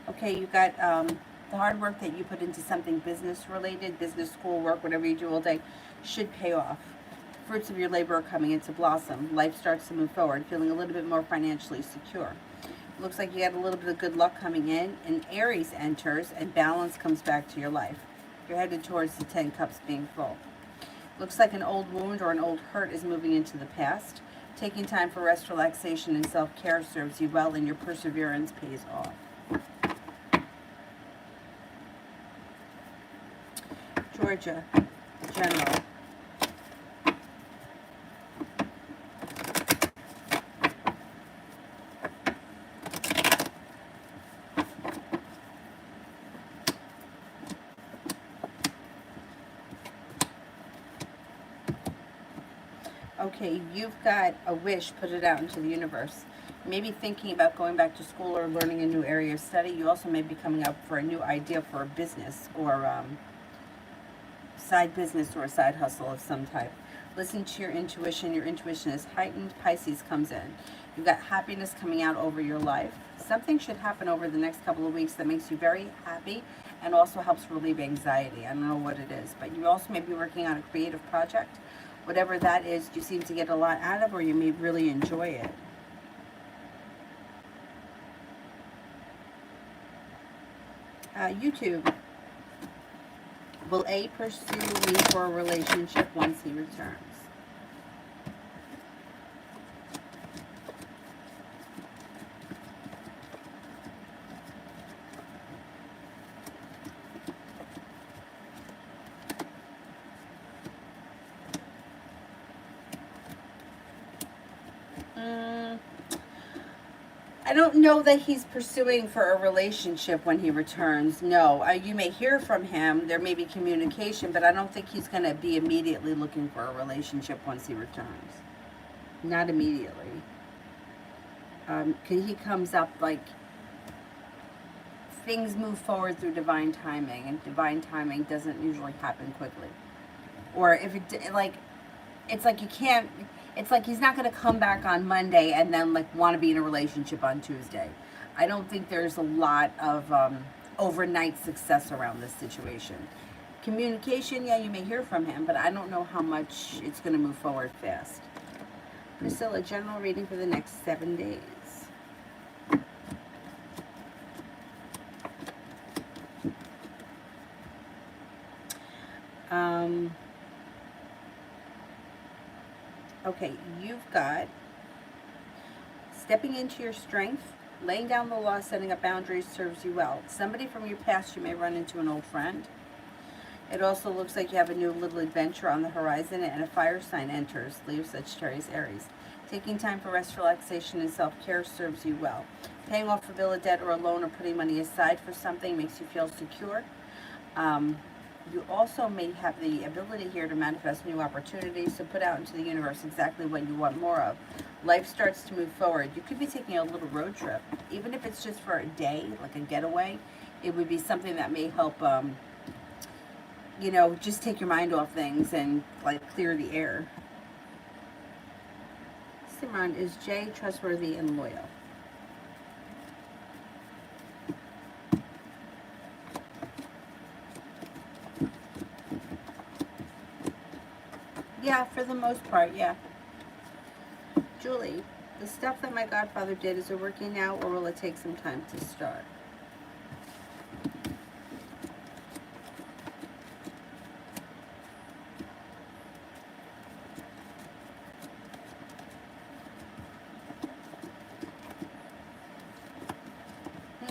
Okay, you got the hard work that you put into something business related, business, school, work, whatever you do all day, should pay off. Fruits of your labor are coming into blossom. Life starts to move forward, feeling a little bit more financially secure. Looks like you got a little bit of good luck coming in, and Aries enters, and balance comes back to your life. You're headed towards the 10 cups being full. Looks like an old wound or an old hurt is moving into the past. Taking time for rest, relaxation, and self-care serves you well, and your perseverance pays off. Georgia, general. Okay, you've got a wish, put it out into the universe. Maybe thinking about going back to school or learning a new area of study. You also may be coming up for a new idea for a business or side business or a side hustle of some type. Listen to your intuition. Your intuition is heightened. Pisces comes in. You've got happiness coming out over your life. Something should happen over the next couple of weeks that makes you very happy and also helps relieve anxiety. I don't know what it is, but you also may be working on a creative project. Whatever that is, you seem to get a lot out of, or you may really enjoy it. YouTube. Will A pursue me for a relationship once he returns? I don't know that he's pursuing for a relationship when he returns. No, you may hear from him. There may be communication, but I don't think he's going to be immediately looking for a relationship once he returns. Not immediately. He comes up like things move forward through divine timing, and divine timing doesn't usually happen quickly. Or if it like, it's like you can't. It's like he's not going to come back on Monday and then like want to be in a relationship on Tuesday. I don't think there's a lot of overnight success around this situation. Communication, yeah, you may hear from him, but I don't know how much it's going to move forward fast. Priscilla, general reading for the next 7 days. Okay, you've got stepping into your strength, laying down the law, setting up boundaries serves you well. Somebody from your past, you may run into an old friend. It also looks like you have a new little adventure on the horizon, and a fire sign enters, Leo, Sagittarius, Aries. Taking time for rest, relaxation, and self-care serves you well. Paying off a bill of debt or a loan or putting money aside for something makes you feel secure. You also may have the ability here to manifest new opportunities, so put out into the universe exactly what you want more of. Life starts to move forward. You could be taking a little road trip, even if it's just for a day, like a getaway. It would be something that may help, just take your mind off things and like clear the air. Simran, is Jay trustworthy and loyal? Yeah, for the most part, yeah. Julie, the stuff that my godfather did, is it working now, or will it take some time to start?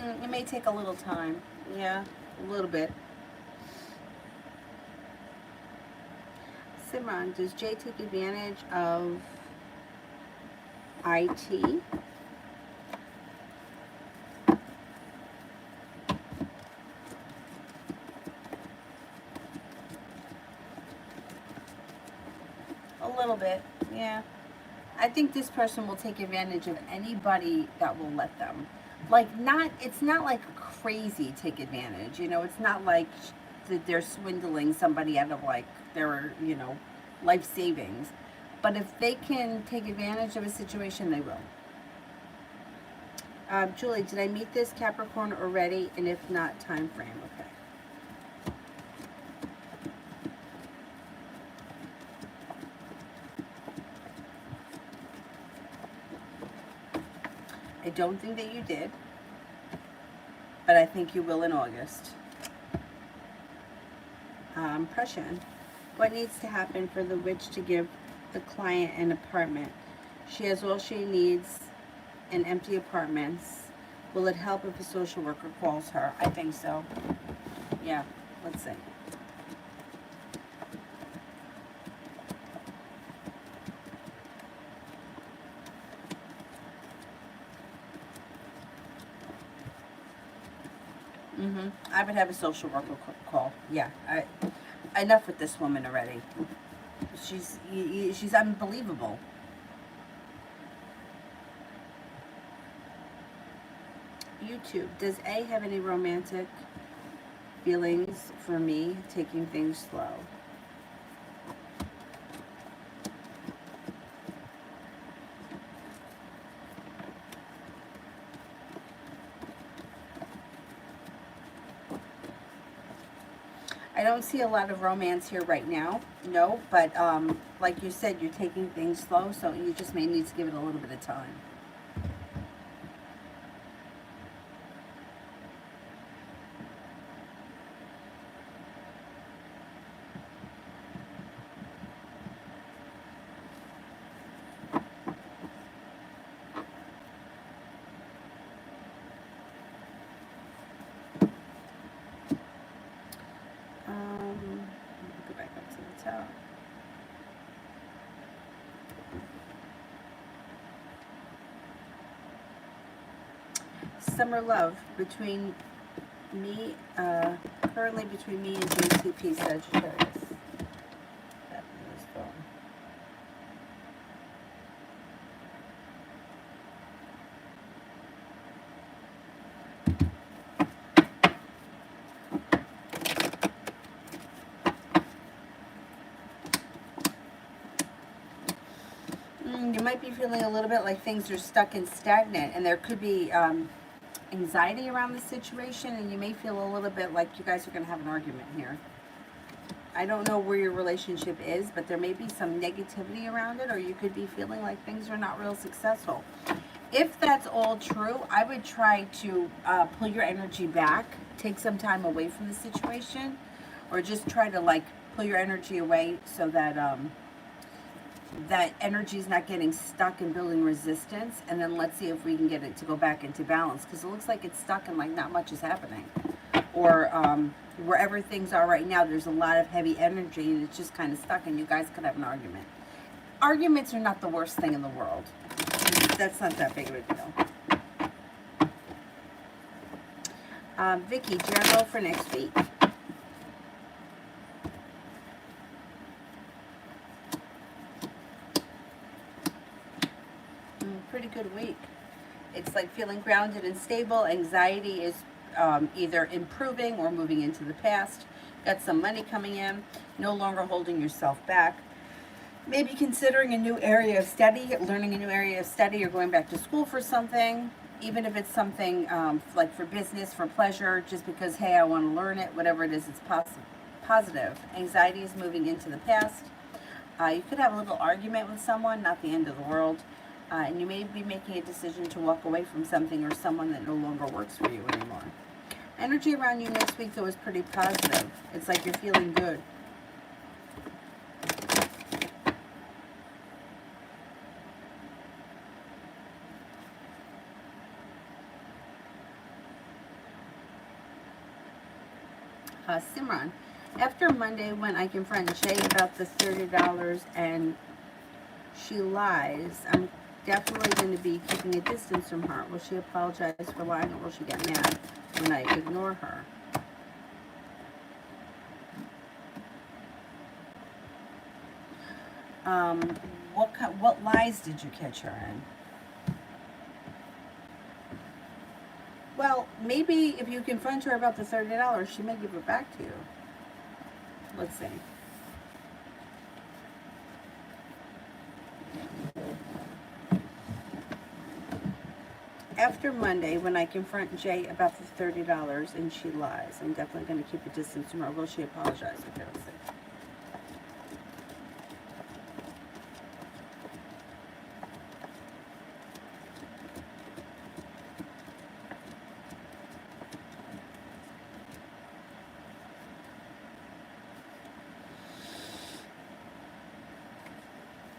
It may take a little time. Yeah, a little bit. Simran, does Jay take advantage of IT? A little bit, yeah. I think this person will take advantage of anybody that will let them. Like, it's not like crazy take advantage, you know, it's not like that they're swindling somebody out of like their, life savings. But if they can take advantage of a situation, they will. Julie, did I meet this Capricorn already? And if not, time frame. Okay. I don't think that you did, but I think you will in August. Prushan, what needs to happen for the witch to give the client an apartment? She has all she needs and empty apartments. Will it help if a social worker calls her? I think so. Yeah, let's see. I would have a social worker call. Yeah, enough with this woman already. She's unbelievable. YouTube, does A have any romantic feelings for me taking things slow? I don't see a lot of romance here right now, no, but like you said, you're taking things slow, so you just may need to give it a little bit of time. Go back up to the top. Summer love between me, currently between me and JCP Sagittarius. You might be feeling a little bit like things are stuck and stagnant, and there could be anxiety around the situation, and you may feel a little bit like you guys are going to have an argument here. I don't know where your relationship is, but there may be some negativity around it, or you could be feeling like things are not real successful. If that's all true, I would try to pull your energy back, take some time away from the situation, or just try to like pull your energy away so that that energy is not getting stuck and building resistance, and then let's see if we can get it to go back into balance, because it looks like it's stuck and like not much is happening, or wherever things are right now there's a lot of heavy energy and it's just kind of stuck, and you guys could have an argument. Arguments are not the worst thing in the world. That's not that big of a deal. Vicky, general for next week. Pretty good week. It's like feeling grounded and stable. Anxiety is either improving or moving into the past. Got some money coming in. No longer holding yourself back. Maybe considering a new area of study, learning a new area of study, or going back to school for something. Even if it's something like for business, for pleasure, just because, hey, I want to learn it, whatever it is, it's positive. Anxiety is moving into the past. You could have a little argument with someone, not the end of the world. And you may be making a decision to walk away from something or someone that no longer works for you anymore. Energy around you next week, though, is pretty positive. It's like you're feeling good. Simran, after Monday when I confront Jay about the $30 and she lies, I'm definitely going to be keeping a distance from her. Will she apologize for lying, or will she get mad when I ignore her? What lies did you catch her in? Well, maybe if you confront her about the $30, she may give it back to you. Let's see. After Monday, when I confront Jay about the $30 and she lies, I'm definitely going to keep a distance from her. Will she apologize? Okay, let's see.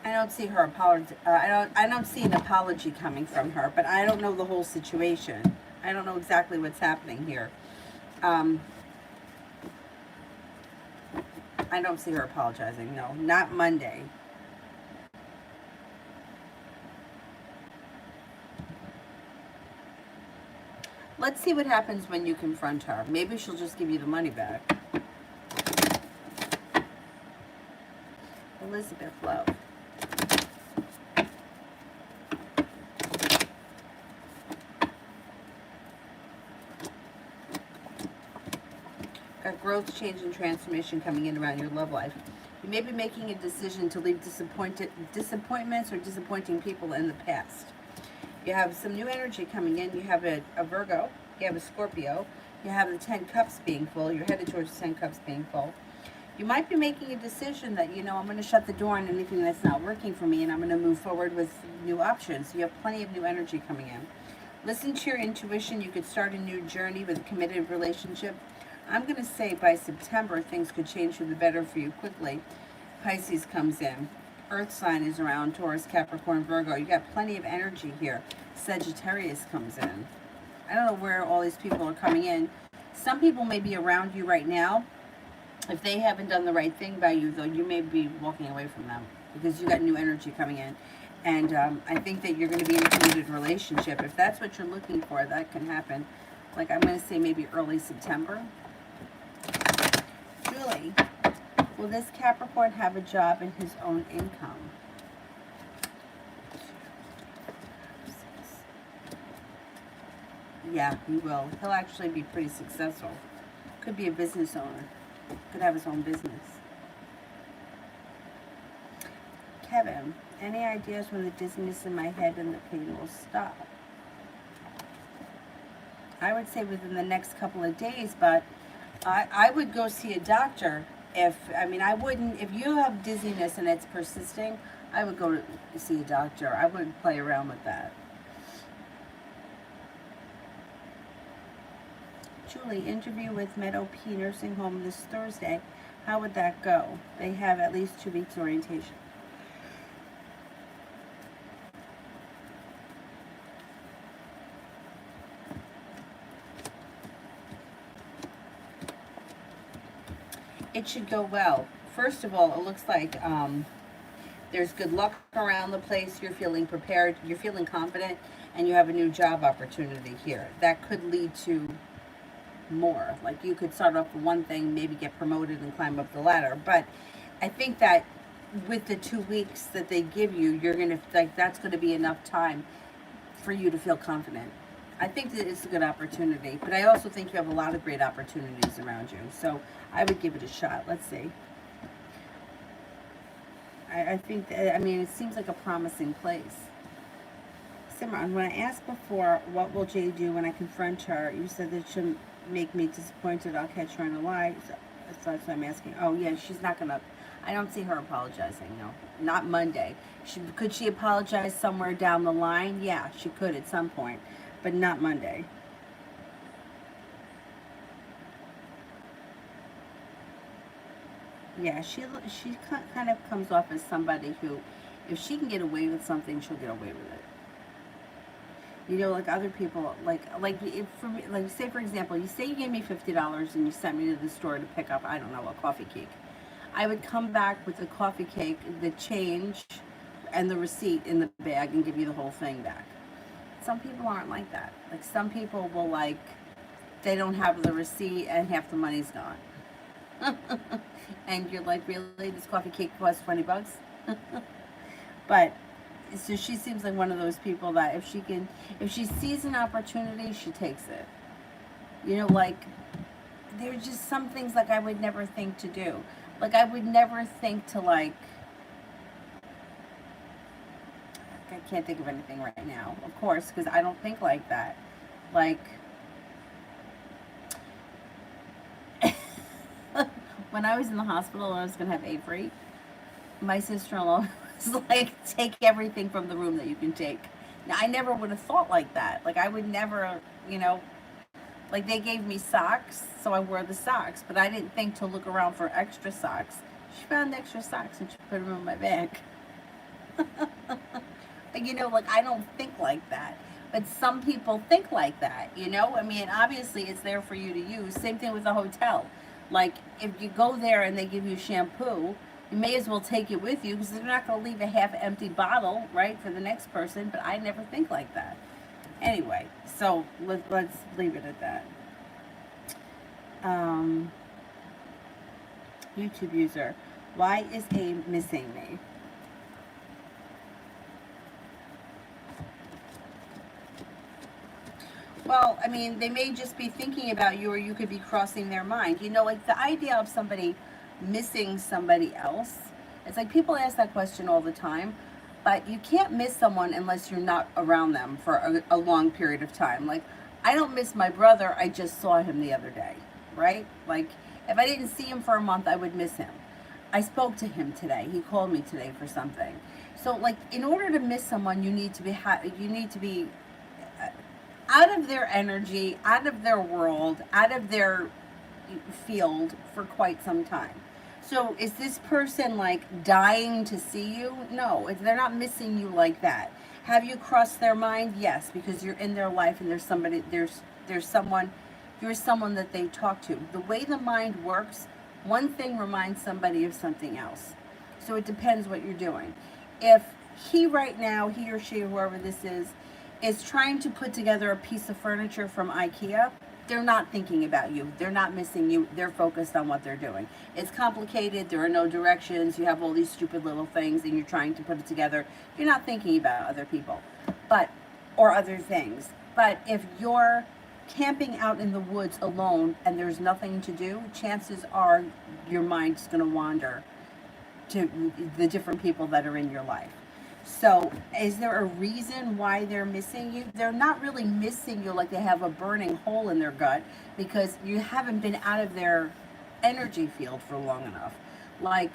I don't see her apology. I don't see an apology coming from her, but I don't know the whole situation. I don't know exactly what's happening here. I don't see her apologizing. No, not Monday. Let's see what happens when you confront her. Maybe she'll just give you the money back. Elizabeth, love. Got growth, change, and transformation coming in around your love life. You may be making a decision to leave disappointments or disappointing people in the past. You have some new energy coming in. You have a Virgo. You have a Scorpio. You have the 10 cups being full. You're headed towards the 10 cups being full. You might be making a decision that, I'm going to shut the door on anything that's not working for me, and I'm going to move forward with new options. You have plenty of new energy coming in. Listen to your intuition. You could start a new journey with a committed relationship. I'm going to say by September, things could change for the better for you quickly. Pisces comes in. Earth sign is around. Taurus, Capricorn, Virgo. You got plenty of energy here. Sagittarius comes in. I don't know where all these people are coming in. Some people may be around you right now. If they haven't done the right thing by you, though, you may be walking away from them because you got new energy coming in. And I think that you're going to be in a committed relationship. If that's what you're looking for, that can happen. Like, I'm going to say maybe early September. Julie, will this Capricorn have a job and his own income? Yeah, he will. He'll actually be pretty successful. Could be a business owner. Could have his own business. Kevin, any ideas when the dizziness in my head and the pain will stop? I would say within the next couple of days, but I would go see a doctor if you have dizziness and it's persisting, I would go to see a doctor. I wouldn't play around with that. Julie, interview with Meadow P Nursing Home this Thursday. How would that go? They have at least 2 weeks orientation. It should go well. First of all, it looks like there's good luck around the place. You're feeling prepared. You're feeling confident, and you have a new job opportunity here. That could lead to more. Like, you could start off with one thing, maybe get promoted and climb up the ladder. But I think that with the 2 weeks that they give you, you're gonna that's going to be enough time for you to feel confident. I think that it's a good opportunity, but I also think you have a lot of great opportunities around you. So I would give it a shot. Let's see. I think that, it seems like a promising place. Simran, when I asked before, what will Jay do when I confront her, you said that she'll make me disappointed. I'll catch her in a lie. So that's what I'm asking. Oh, yeah, she's not going to. I don't see her apologizing, no. Not Monday. Could she apologize somewhere down the line? Yeah, she could at some point, but not Monday. Yeah, she kind of comes off as somebody who, if she can get away with something, she'll get away with it. You know, like other people, like if for me, like say for example, you say you gave me $50 and you sent me to the store to pick up, I don't know, a coffee cake. I would come back with the coffee cake, the change, and the receipt in the bag and give you the whole thing back. Some people aren't like that. Like some people will like they don't have the receipt and half the money's gone. And you're like, really? This coffee cake costs $20? But so she seems like one of those people that if she sees an opportunity, she takes it. You know, like there's just some things like I would never think to do. Like I would never think to like I can't think of anything right now, of course, because I don't think like that. Like when I was in the hospital and I was gonna have Avery, my sister-in-law was like, take everything from the room that you can take. Now I never would have thought like that. Like I would never, you know, like they gave me socks, so I wore the socks, but I didn't think to look around for extra socks. She found extra socks and she put them in my bag. But you know, like I don't think like that. But some people think like that, you know? I mean, obviously it's there for you to use. Same thing with a hotel. Like if you go there and they give you shampoo, you may as well take it with you because they're not going to leave a half-empty bottle, right, for the next person. But I never think like that. Anyway, so let's leave it at that. YouTube user, why is Abe missing me? Well, I mean, they may just be thinking about you, or you could be crossing their mind. You know, like the idea of somebody missing somebody else, it's like people ask that question all the time, but you can't miss someone unless you're not around them for a long period of time. Like, I don't miss my brother, I just saw him the other day, right? Like, if I didn't see him for a month, I would miss him. I spoke to him today. He called me today for something. So, like, in order to miss someone, you need to be out of their energy, out of their world, out of their field for quite some time. So is this person like dying to see you? No, they're not missing you like that. Have you crossed their mind? Yes, because you're in their life and there's someone, you're someone that they talk to. The way the mind works, one thing reminds somebody of something else. So it depends what you're doing. If he right now, he or she, whoever this is trying to put together a piece of furniture from IKEA, they're not thinking about you. They're not missing you. They're focused on what they're doing. It's complicated. There are no directions. You have all these stupid little things and you're trying to put it together. You're not thinking about other people, or other things. But if you're camping out in the woods alone and there's nothing to do, chances are your mind's going to wander to the different people that are in your life. So is there a reason why they're missing you? They're not really missing you like they have a burning hole in their gut because you haven't been out of their energy field for long enough. Like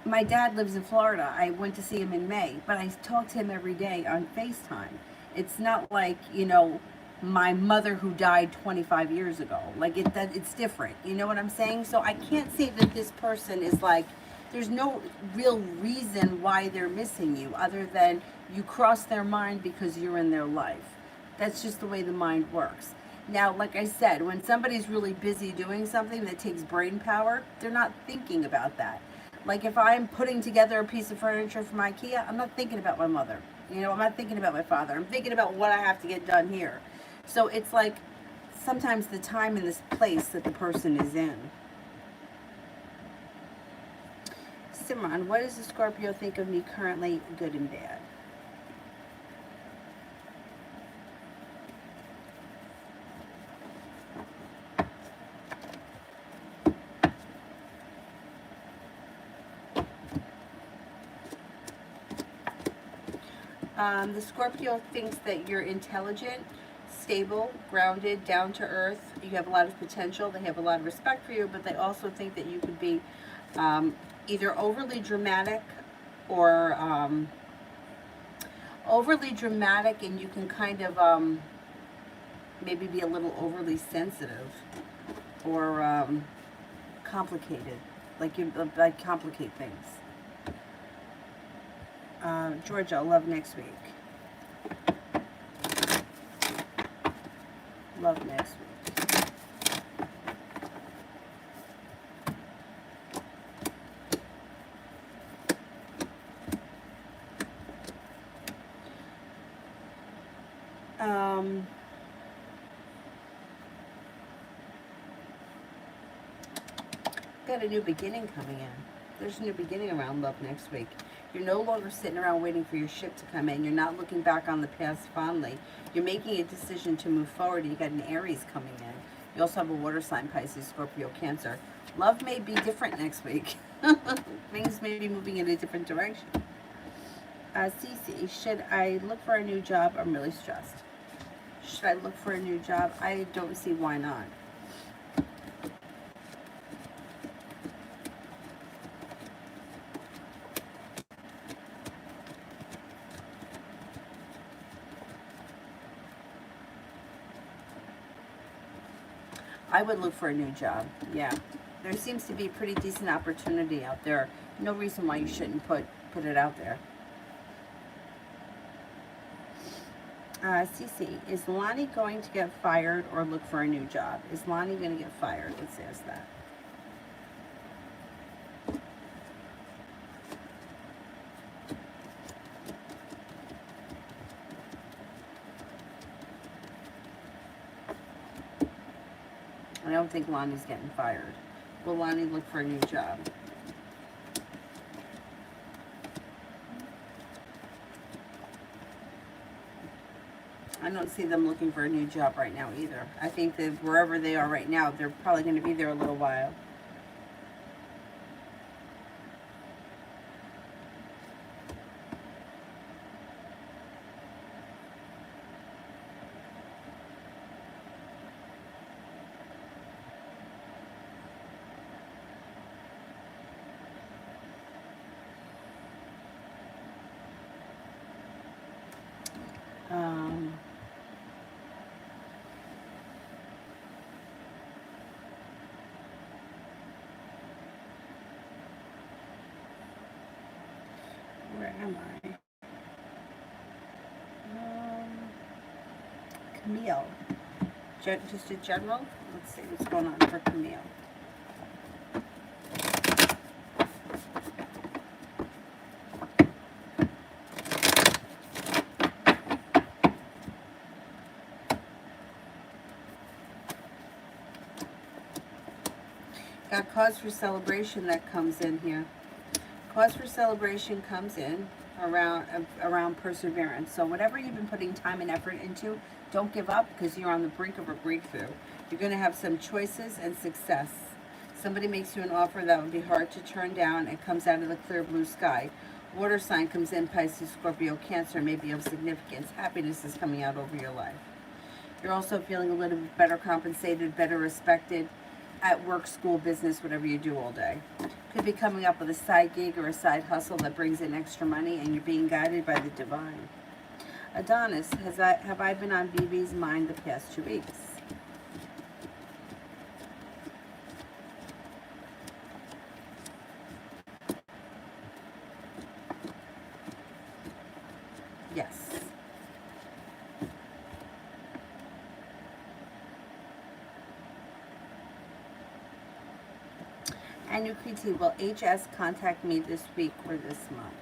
my dad lives in Florida. I went to see him in May, but I talk to him every day on FaceTime. It's not like, you know, my mother who died 25 years ago. Like it's different. You know what I'm saying? So I can't say that this person is like, there's no real reason why they're missing you other than you cross their mind because you're in their life. That's just the way the mind works. Now, like I said, when somebody's really busy doing something that takes brain power, they're not thinking about that. Like if I'm putting together a piece of furniture from IKEA, I'm not thinking about my mother. You know, I'm not thinking about my father. I'm thinking about what I have to get done here. So it's like sometimes the time and this place that the person is in. Simran, what does the Scorpio think of me currently, good and bad? The Scorpio thinks that you're intelligent, stable, grounded, down to earth. You have a lot of potential. They have a lot of respect for you, but they also think that you could be either overly dramatic or and you can kind of maybe be a little overly sensitive or complicated, like you like complicate things. Georgia, love next week. Love next week. Got a new beginning coming in. There's a new beginning around love next week. You're no longer sitting around waiting for your ship to come in. You're not looking back on the past fondly. You're making a decision to move forward. You got an Aries coming in. You also have a water sign, Pisces, Scorpio, Cancer. Love may be different next week. Things may be moving in a different direction. Cece, should I look for a new job? I'm really stressed. Should I look for a new job? I don't see why not. I would look for a new job. Yeah. There seems to be a pretty decent opportunity out there. No reason why you shouldn't put it out there. Cece, is Lonnie going to get fired or look for a new job? Is Lonnie going to get fired? Let's ask that. I don't think Lonnie's getting fired. Will Lonnie look for a new job? I don't see them looking for a new job right now either. I think that wherever they are right now, they're probably going to be there a little while. Where am I? Camille. Just a general? Let's see what's going on for Camille. Got cause for celebration that comes in here. Cause for celebration comes in around perseverance. So whatever you've been putting time and effort into, don't give up because you're on the brink of a breakthrough. You're going to have some choices and success. Somebody makes you an offer that would be hard to turn down. It comes out of the clear blue sky. Water sign comes in, Pisces, Scorpio, Cancer, may be of significance. Happiness is coming out over your life. You're also feeling a little bit better compensated, better respected at work, school, business, whatever you do all day. Could be coming up with a side gig or a side hustle that brings in extra money, and you're being guided by the divine. Adonis, have I been on BB's mind the past 2 weeks? Yes. And Nukriti, will HS contact me this week or this month?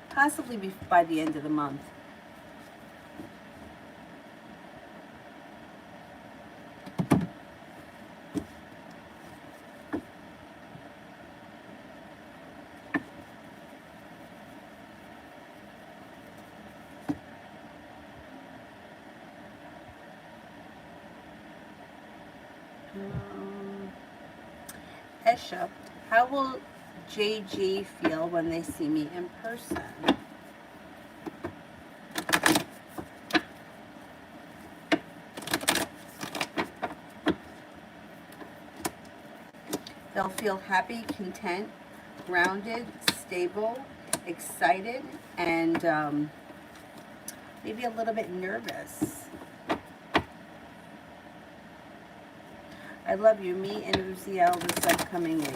Possibly by the end of the month. Esha, how will JG feel when they see me in person? They'll feel happy, content, grounded, stable, excited, and maybe a little bit nervous. I love you. Me and Uziel this upcoming week.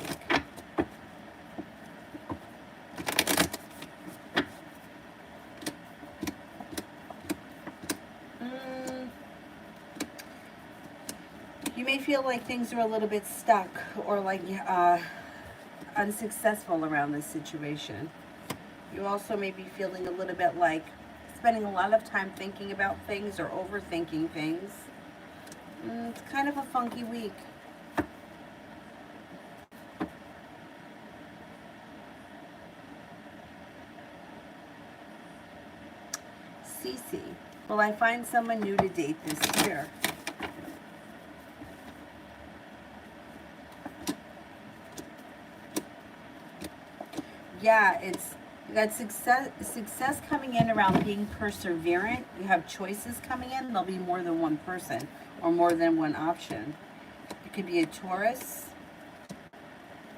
You may feel like things are a little bit stuck or like unsuccessful around this situation. You also may be feeling a little bit like spending a lot of time thinking about things or overthinking things. It's kind of a funky week. Cece, will I find someone new to date this year? Yeah, it's got success coming in around being perseverant. You have choices coming in. There'll be more than one person or more than one option. It could be a Taurus.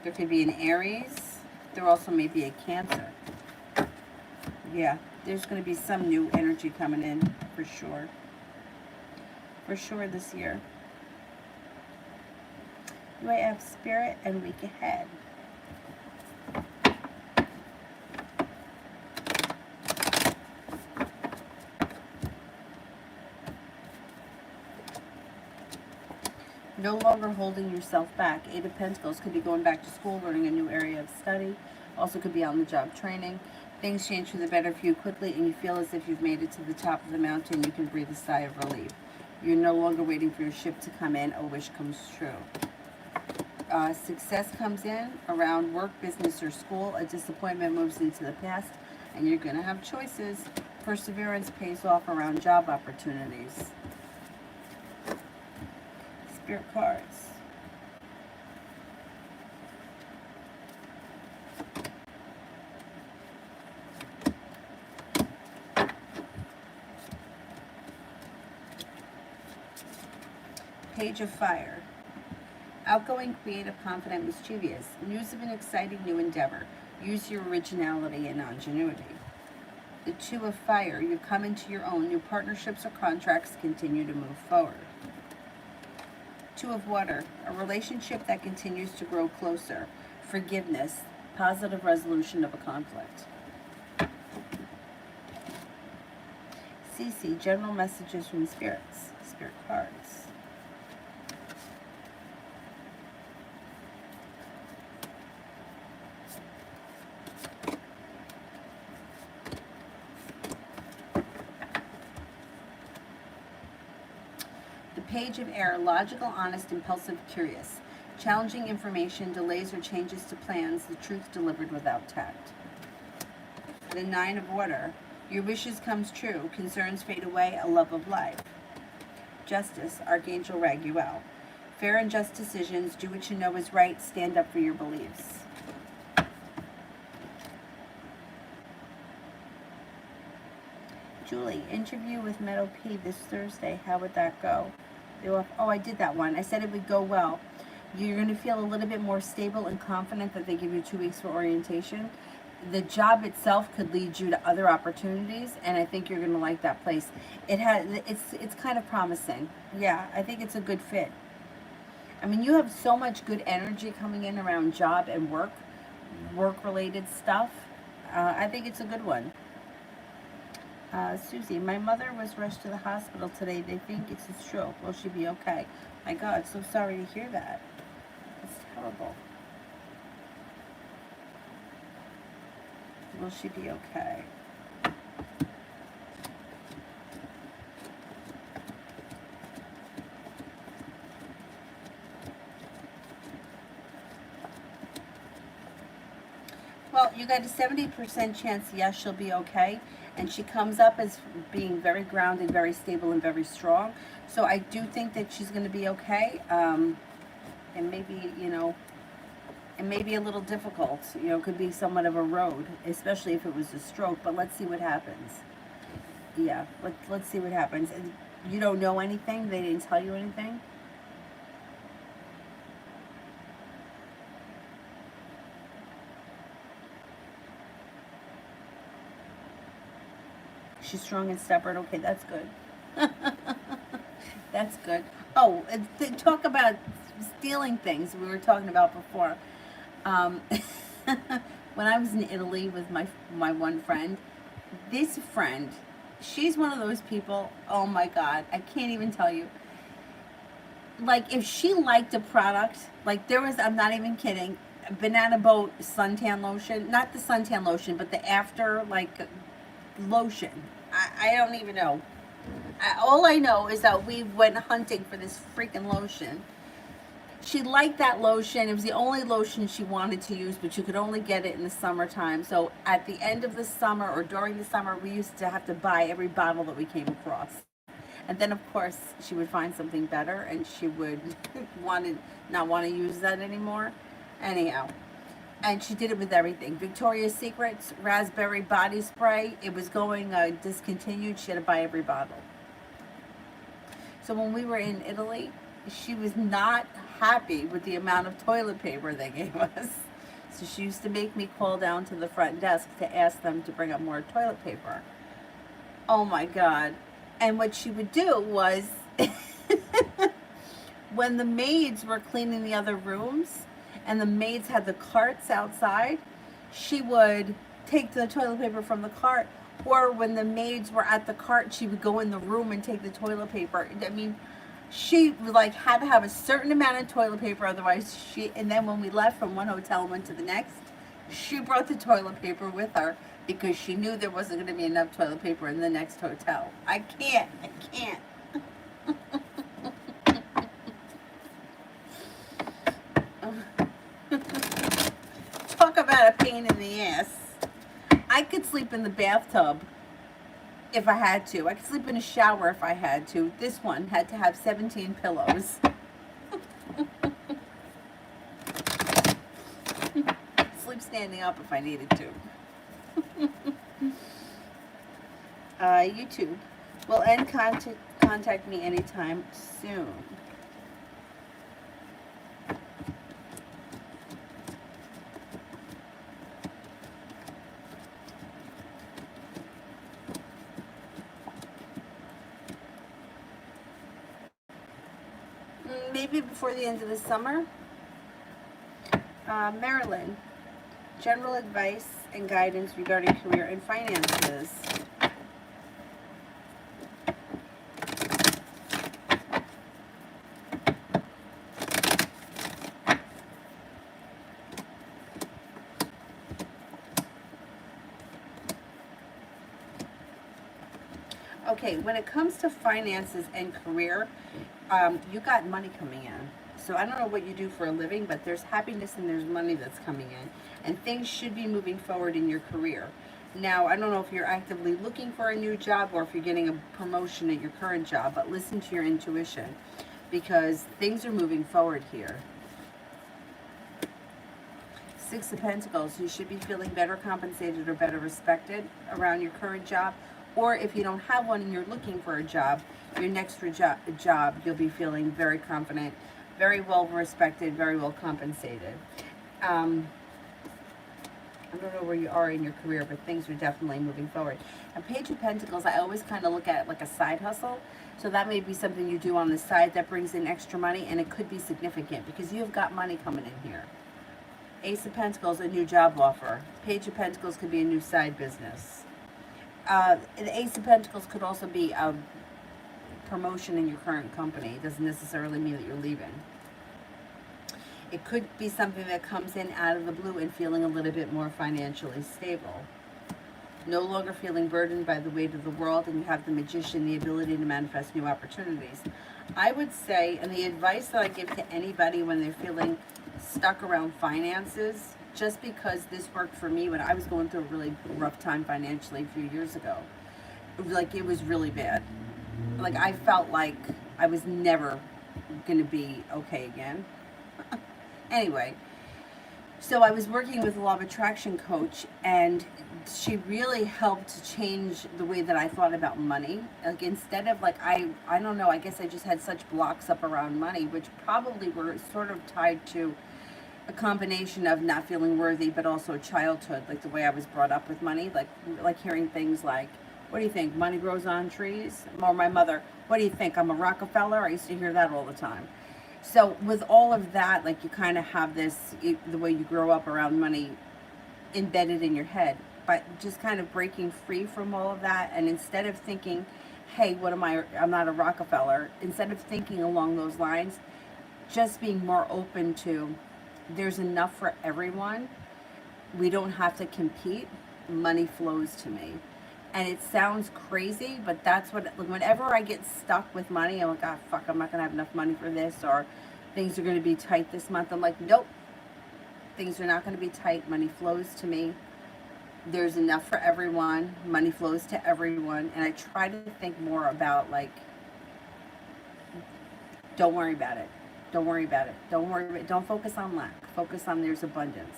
There could be an Aries. There also may be a Cancer. Yeah, there's going to be some new energy coming in for sure. For sure this year. You might have Spirit and week ahead. No longer holding yourself back. Eight of Pentacles could be going back to school, learning a new area of study. Also could be on the job training. Things change for the better for you quickly, and you feel as if you've made it to the top of the mountain. You can breathe a sigh of relief. You're no longer waiting for your ship to come in. A wish comes true. Success comes in around work, business, or school. A disappointment moves into the past, and you're going to have choices. Perseverance pays off around job opportunities. Spirit cards. Page of Fire. Outgoing, creative, confident, mischievous. News of an exciting new endeavor. Use your originality and ingenuity. The Two of Fire. You come into your own. New partnerships or contracts continue to move forward. Two of Water. A relationship that continues to grow closer. Forgiveness. Positive resolution of a conflict. Cece. General messages from spirits. Spirit cards. Page of Air, logical, honest, impulsive, curious. Challenging information, delays or changes to plans, the truth delivered without tact. The Nine of Water, your wishes comes true, concerns fade away, a love of life. Justice, Archangel Raguel. Fair and just decisions, do what you know is right, stand up for your beliefs. Julie, interview with Meadow P this Thursday, how would that go? Oh, I did that one. I said it would go well. You're going to feel a little bit more stable and confident that they give you 2 weeks for orientation. The job itself could lead you to other opportunities, and I think you're going to like that place. It's kind of promising. Yeah, I think it's a good fit. I mean, you have so much good energy coming in around job and work-related stuff. I think it's a good one. Susie, my mother was rushed to the hospital today. They think it's a stroke. Will she be okay? My God, so sorry to hear that. It's terrible. Will she be okay? Well, you got a 70% chance, yes, she'll be okay. And she comes up as being very grounded, very stable, and very strong. So I do think that she's going to be okay. And maybe, it may be a little difficult. Could be somewhat of a road, especially if it was a stroke. But let's see what happens. Yeah, let's see what happens. And you don't know anything? They didn't tell you anything? She's strong and stubborn. Okay, that's good. That's good. Oh, talk about stealing things we were talking about before. Um, when I was in Italy with my one friend, this friend, she's one of those people. Oh my God, I can't even tell you. Like if she liked a product, like there was, I'm not even kidding, Banana Boat suntan lotion, not the suntan lotion, but the after like lotion. I don't even know. All I know is that we went hunting for this freaking lotion. She liked that lotion. It was the only lotion she wanted to use, but you could only get it in the summertime. So at the end of the summer or during the summer, we used to have to buy every bottle that we came across. And then, of course, she would find something better and she would not want to use that anymore. Anyhow, and she did it with everything. Victoria's Secret's raspberry body spray, it was going discontinued. She had to buy every bottle. So when we were in Italy, she was not happy with the amount of toilet paper they gave us. So she used to make me call down to the front desk to ask them to bring up more toilet paper. Oh my God. And what she would do was, when the maids were cleaning the other rooms and the maids had the carts outside, she would take the toilet paper from the cart. Or when the maids were at the cart, she would go in the room and take the toilet paper. I mean, she like had to have a certain amount of toilet paper, otherwise and then when we left from one hotel and went to the next, she brought the toilet paper with her because she knew there wasn't going to be enough toilet paper in the next hotel. I can't. Talk about a pain in the ass. I could sleep in the bathtub if I had to. I could sleep in a shower if I had to. This one had to have 17 pillows. Sleep standing up if I needed to. YouTube. Will N contact me anytime soon? Maybe before the end of the summer. Marilyn, general advice and guidance regarding career and finances. Okay, when it comes to finances and career, you got money coming in. So I don't know what you do for a living, but there's happiness and there's money that's coming in. And things should be moving forward in your career. Now, I don't know if you're actively looking for a new job or if you're getting a promotion at your current job, but listen to your intuition because things are moving forward here. Six of Pentacles, you should be feeling better compensated or better respected around your current job. Or if you don't have one and you're looking for a job, your next job, you'll be feeling very confident, very well respected, very well compensated. I don't know where you are in your career, but things are definitely moving forward. And Page of Pentacles, I always kind of look at it like a side hustle. So that may be something you do on the side that brings in extra money, and it could be significant because you've got money coming in here. Ace of Pentacles, a new job offer. Page of Pentacles could be a new side business. The Ace of Pentacles could also be a promotion in your current company. It doesn't necessarily mean that you're leaving. It could be something that comes in out of the blue and feeling a little bit more financially stable. No longer feeling burdened by the weight of the world, and you have the Magician, the ability to manifest new opportunities. I would say, and the advice that I give to anybody when they're feeling stuck around finances, just because this worked for me when I was going through a really rough time financially a few years ago. Like, it was really bad. Like, I felt like I was never going to be okay again. Anyway, so I was working with a law of attraction coach, and she really helped to change the way that I thought about money. Like, instead of like, I don't know, I guess I just had such blocks up around money, which probably were sort of tied to a combination of not feeling worthy, but also childhood, like the way I was brought up with money, like hearing things like, what do you think, money grows on trees? Or my mother, what do you think, I'm a Rockefeller? I used to hear that all the time. So with all of that, like you kind of have this, the way you grow up around money embedded in your head, but just kind of breaking free from all of that, and instead of thinking, hey, what am I, I'm not a Rockefeller, instead of thinking along those lines, just being more open to, there's enough for everyone. We don't have to compete. Money flows to me. And it sounds crazy, but that's what, whenever I get stuck with money, I'm like, ah, fuck, I'm not going to have enough money for this, or things are going to be tight this month. I'm like, nope, things are not going to be tight. Money flows to me. There's enough for everyone. Money flows to everyone. And I try to think more about, like, don't worry about it. Don't worry about it. Don't worry about it. Don't focus on lack. Focus on there's abundance.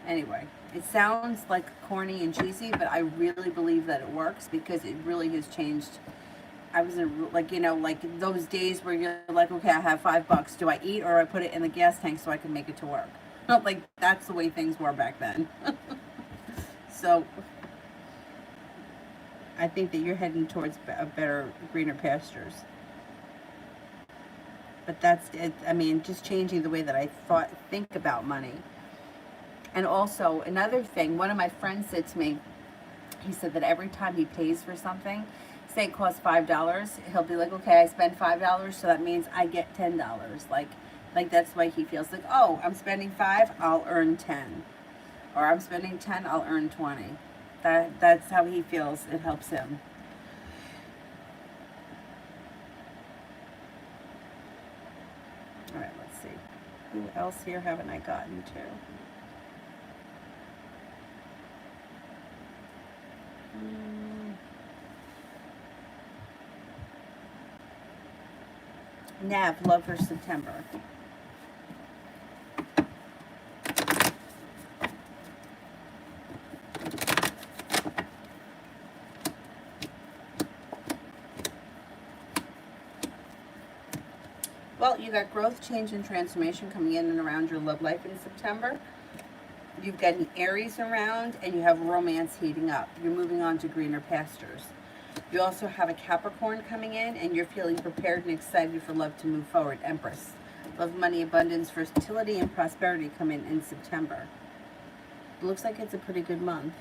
Anyway, it sounds like corny and cheesy, but I really believe that it works because it really has changed. I was in, like, you know, like those days where you're like, okay, I have $5. Do I eat, or I put it in the gas tank so I can make it to work? Not like that's the way things were back then. So I think that you're heading towards a better, greener pastures. But that's it. I mean, just changing the way that I think about money. And also another thing, one of my friends said to me, he said that every time he pays for something, say it costs $5, he'll be like, okay, I spend $5, so that means I get $10. Like that's why he feels like, oh, I'm spending 5, I'll earn 10, or I'm spending 10, I'll earn 20. That's how he feels. It helps him. All right, let's see. Who else here haven't I gotten to? Nav, love for September. Well, you got growth, change, and transformation coming in and around your love life in September. You've got an Aries around, and you have romance heating up. You're moving on to greener pastures. You also have a Capricorn coming in, and you're feeling prepared and excited for love to move forward. Empress. Love, money, abundance, fertility, and prosperity come in September. It looks like it's a pretty good month.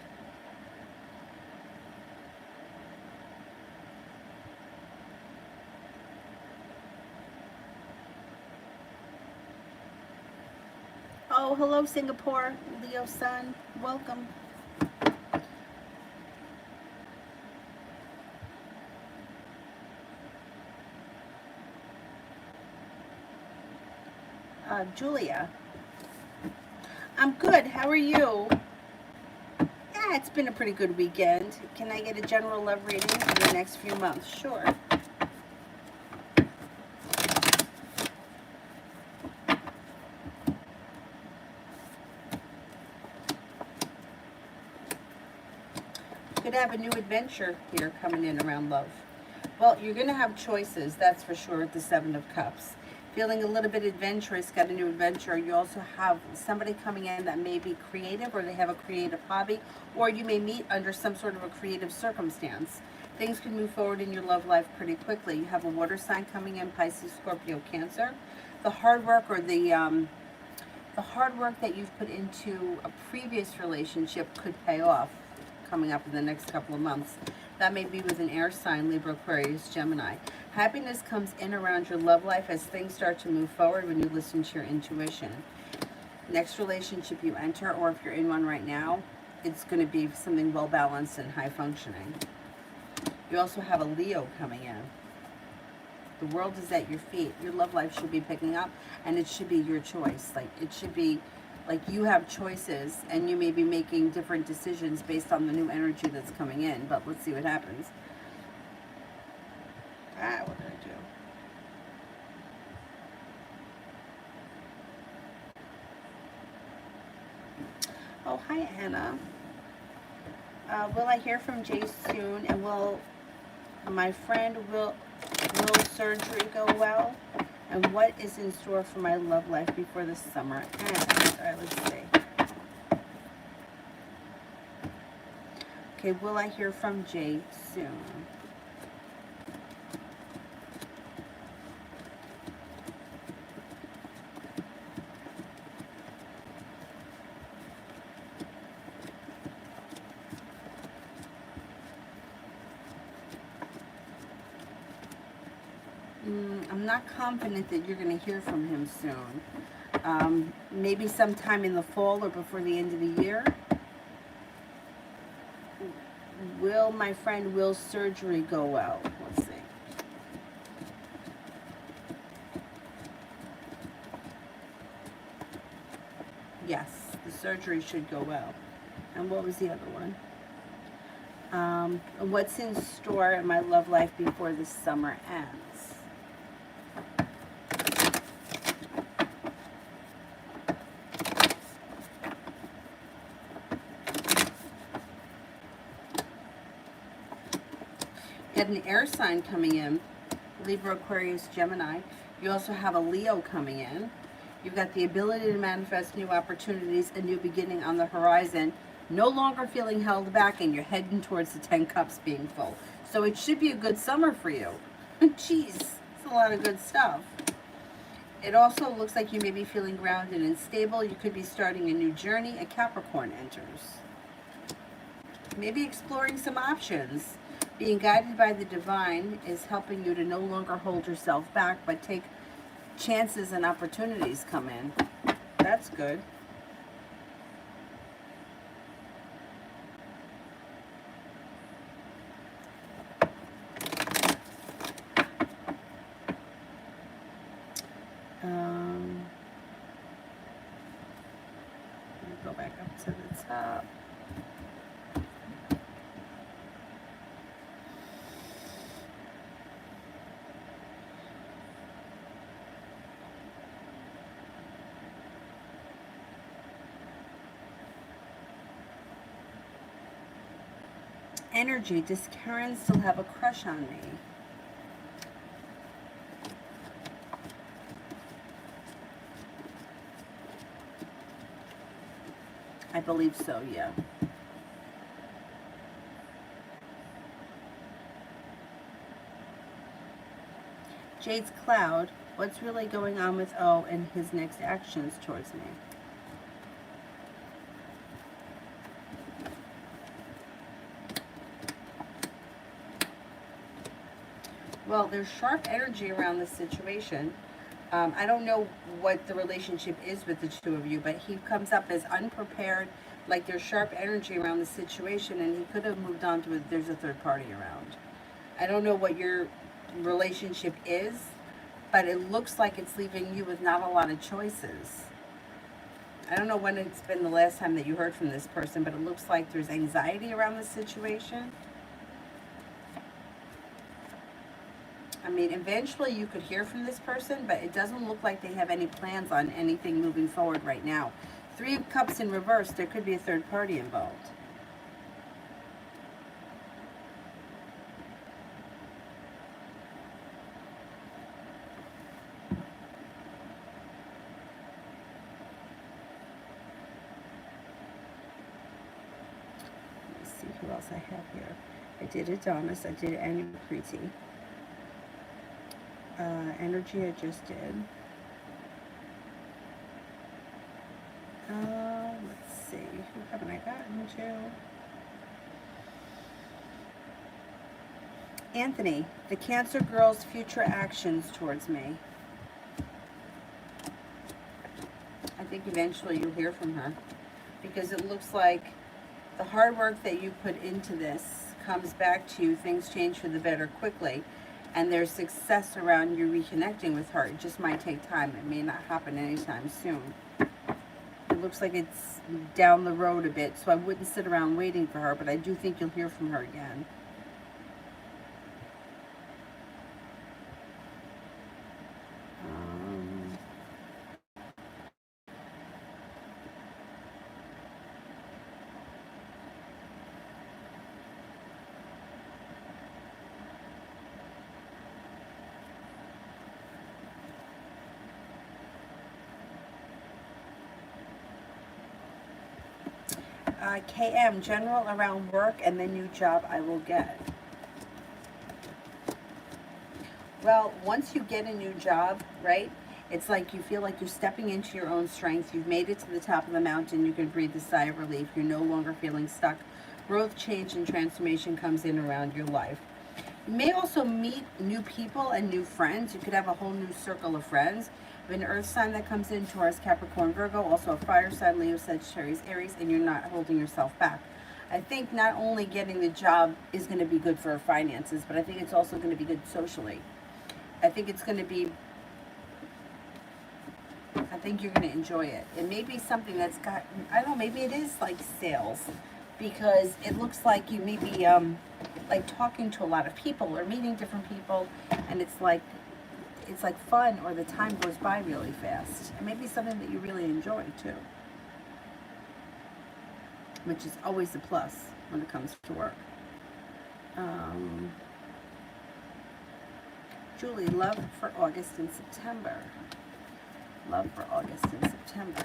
Oh, hello, Singapore. Leo sun. Welcome. Julia. I'm good. How are you? Yeah, it's been a pretty good weekend. Can I get a general love reading for the next few months? Sure. Could have a new adventure here coming in around love. Well, you're going to have choices, that's for sure, at the Seven of Cups. Feeling a little bit adventurous, got a new adventure. You also have somebody coming in that may be creative, or they have a creative hobby, or you may meet under some sort of a creative circumstance. Things can move forward in your love life pretty quickly. You have a water sign coming in, Pisces, Scorpio, Cancer. The hard work, or the hard work that you've put into a previous relationship could pay off coming up in the next couple of months. That may be with an air sign, Libra, Aquarius, Gemini. Happiness comes in around your love life as things start to move forward when you listen to your intuition. Next relationship you enter, or if you're in one right now, it's going to be something well balanced and high functioning. You also have a Leo coming in. The world is at your feet. Your love life should be picking up, and it should be your choice. Like, it should be like you have choices, and you may be making different decisions based on the new energy that's coming in. But let's see what happens. What did I do? Oh, hi, Anna. Will I hear from Jay soon? And will my friend will surgery go well? And what is in store for my love life before the summer ends? All right, let's see. Okay, will I hear from Jay soon? I'm not confident that you're going to hear from him soon. Maybe sometime in the fall or before the end of the year. Will, my friend, will surgery go well? Let's see. Yes, the surgery should go well. And what was the other one? What's in store in my love life before the summer ends? You had an air sign coming in, Libra, Aquarius, Gemini. You also have a Leo coming in. You've got the ability to manifest new opportunities, a new beginning on the horizon, no longer feeling held back, and you're heading towards the 10 cups being full. So it should be a good summer for you. Jeez, it's a lot of good stuff. It also looks like you may be feeling grounded and stable. You could be starting a new journey. A Capricorn enters. Maybe exploring some options. Being guided by the divine is helping you to no longer hold yourself back, but take chances and opportunities come in. That's good. Let me go back up to the top. Energy. Does Karen still have a crush on me? I believe so, yeah. Jade's Cloud. What's really going on with O and his next actions towards me? Well, there's sharp energy around this situation. I don't know what the relationship is with the two of you, but he comes up as unprepared, like there's sharp energy around the situation, and he could have moved on to it. There's a third party around. I don't know what your relationship is, but it looks like it's leaving you with not a lot of choices. I don't know when it's been the last time that you heard from this person, but it looks like there's anxiety around this situation. I mean, eventually you could hear from this person, but it doesn't look like they have any plans on anything moving forward right now. 3 of Cups in reverse, there could be a third party involved. Let's see who else I have here. I did Adonis, I did Anukriti. Energy I just did. Let's see, who haven't I gotten to? Anthony, the Cancer girl's future actions towards me. I think eventually you'll hear from her, because it looks like the hard work that you put into this comes back to you. Things change for the better quickly. And there's success around you reconnecting with her. It just might take time. It may not happen anytime soon. It looks like it's down the road a bit, so I wouldn't sit around waiting for her, but I do think you'll hear from her again. KM, general around work and the new job I will get. Well, once you get a new job, right, it's like you feel like you're stepping into your own strength. You've made it to the top of the mountain. You can breathe a sigh of relief. You're no longer feeling stuck. Growth, change, and transformation comes in around your life. You may also meet new people and new friends. You could have a whole new circle of friends. You have an earth sign that comes in, Taurus, Capricorn, Virgo, also a fire sign, Leo, Sagittarius, Aries, and you're not holding yourself back. I think not only getting the job is going to be good for finances, but I think it's also going to be good socially. I think it's going to be, I think you're going to enjoy it. It may be something that's got, I don't know, maybe it is like sales, because it looks like you may be like talking to a lot of people or meeting different people, and it's like fun, or the time goes by really fast. It may be something that you really enjoy too, which is always a plus when it comes to work. Julie, love for August and September. Love for August and September.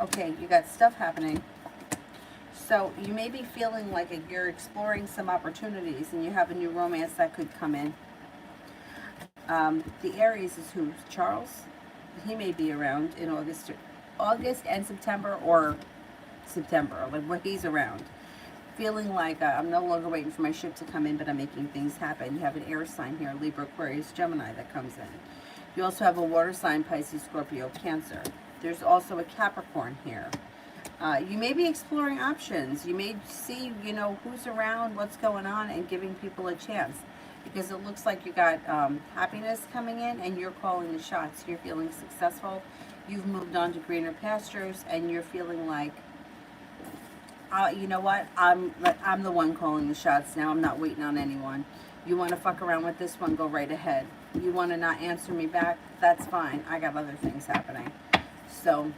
Okay, you got stuff happening. So you may be feeling like you're exploring some opportunities and you have a new romance that could come in. The Aries is who? Charles? He may be around in August and September, or September, like when he's around. Feeling like I'm no longer waiting for my ship to come in, but I'm making things happen. You have an air sign here, Libra, Aquarius, Gemini that comes in. You also have a water sign, Pisces, Scorpio, Cancer. There's also a Capricorn here. You may be exploring options. You may see, who's around, what's going on, and giving people a chance. Because it looks like you got happiness coming in, and you're calling the shots. You're feeling successful. You've moved on to greener pastures, and you're feeling like, you know what? I'm the one calling the shots now. I'm not waiting on anyone. You want to fuck around with this one? Go right ahead. You want to not answer me back? That's fine. I got other things happening. So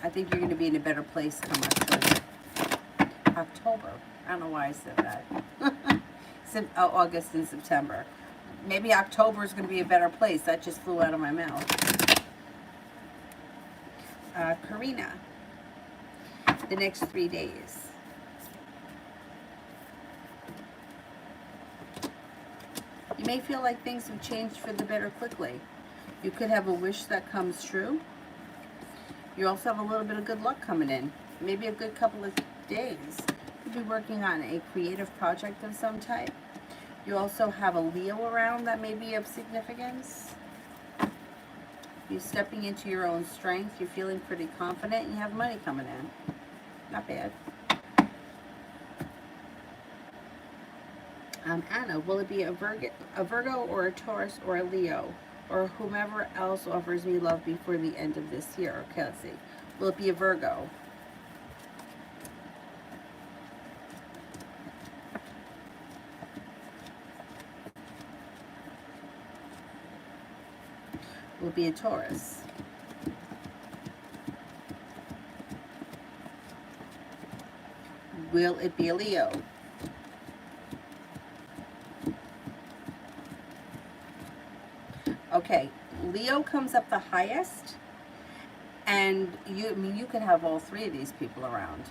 I think you're going to be in a better place come October. I don't know why I said that. August and September. Maybe October is going to be a better place. That just flew out of my mouth. Karina, the next 3 days. You may feel like things have changed for the better quickly. You could have a wish that comes true. You also have a little bit of good luck coming in. Maybe a good couple of days. You could be working on a creative project of some type. You also have a Leo around that may be of significance. You're stepping into your own strength. You're feeling pretty confident, and you have money coming in. Not bad. Anna, will it be a Virgo or a Taurus or a Leo, or whomever else offers me love before the end of this year? Okay, let's see. Will it be a Virgo? Will it be a Taurus? Will it be a Leo? Okay, Leo comes up the highest, and you could have all three of these people around.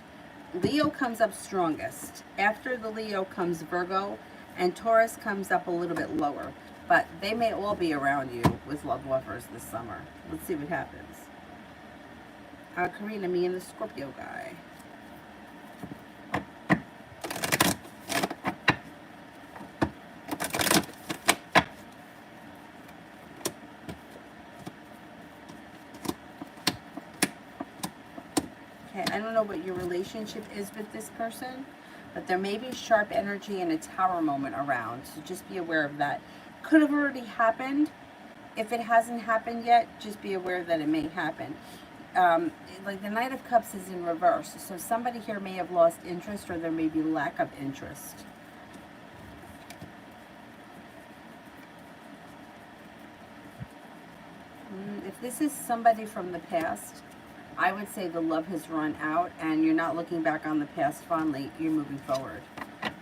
Leo comes up strongest. After the Leo comes Virgo, and Taurus comes up a little bit lower. But they may all be around you with love offers this summer. Let's see what happens. Karina, me and the Scorpio guy. Okay, I don't know what your relationship is with this person, but there may be sharp energy and a tower moment around, so just be aware of that. Could have already happened. If it hasn't happened yet, just be aware that it may happen. Like the Knight of Cups is in reverse, so somebody here may have lost interest, or there may be lack of interest. If this is somebody from the past, I would say the love has run out and you're not looking back on the past fondly. You're moving forward.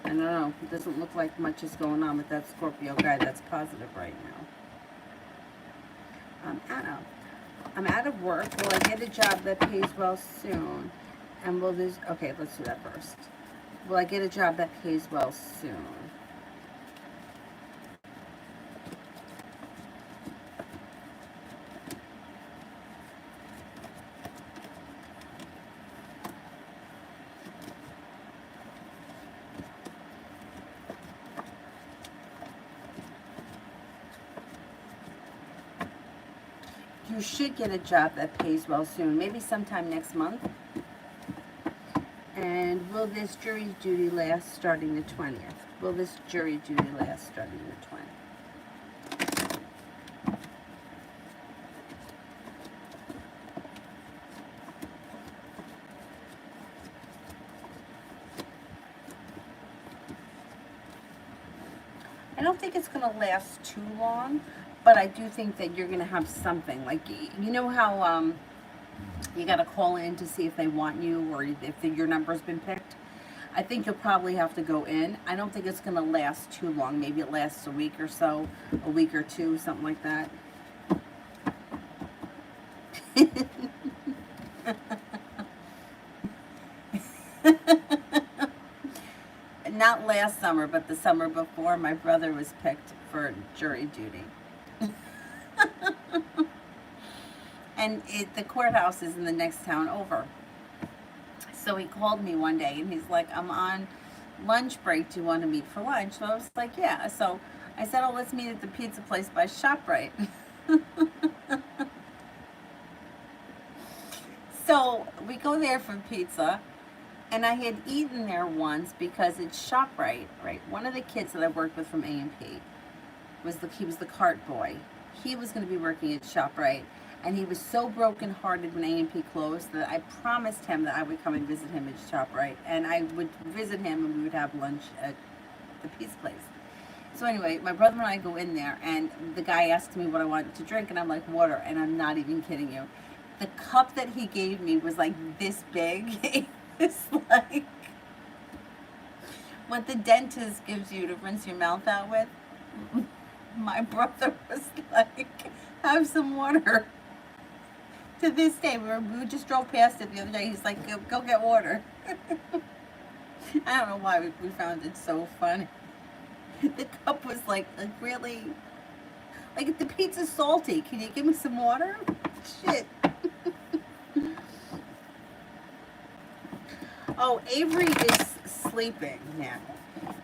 I don't know. It doesn't look like much is going on with that Scorpio guy that's positive right now. Anna, I'm out of work. Will I get a job that pays well soon? And will this... Okay, let's do that first. Will I get a job that pays well soon? you should get a job that pays well soon, maybe sometime next month. And will this jury duty last starting the 20th? Will this jury duty last starting the 20th? I don't think it's going to last too long, but I do think that you're going to have something. Like, you know how you got to call in to see if they want you or if your number's been picked? I think you'll probably have to go in. I don't think it's going to last too long. Maybe it lasts a week or so, a week or two, something like that. Not last summer, but the summer before, my brother was picked for jury duty. And the courthouse is in the next town over. So he called me one day and he's like, I'm on lunch break. Do you want to meet for lunch? So I was like, yeah. So I said, oh, let's meet at the pizza place by ShopRite. So we go there for pizza. And I had eaten there once because it's ShopRite, right? One of the kids that I worked with from A&P he was the cart boy. He was going to be working at ShopRite, and he was so brokenhearted when A&P closed that I promised him that I would come and visit him at ShopRite, and I would visit him and we would have lunch at the pizza place. So anyway, my brother and I go in there, and the guy asks me what I want to drink, and I'm like, water, and I'm not even kidding you. The cup that he gave me was like this big. It's like what the dentist gives you to rinse your mouth out with. My brother was like, have some water. To this day, we just drove past it the other day. He's like, go get water. I don't know why we found it so funny. The cup was like really, like the pizza's salty. Can you give me some water? Shit. Oh, Avery is sleeping now.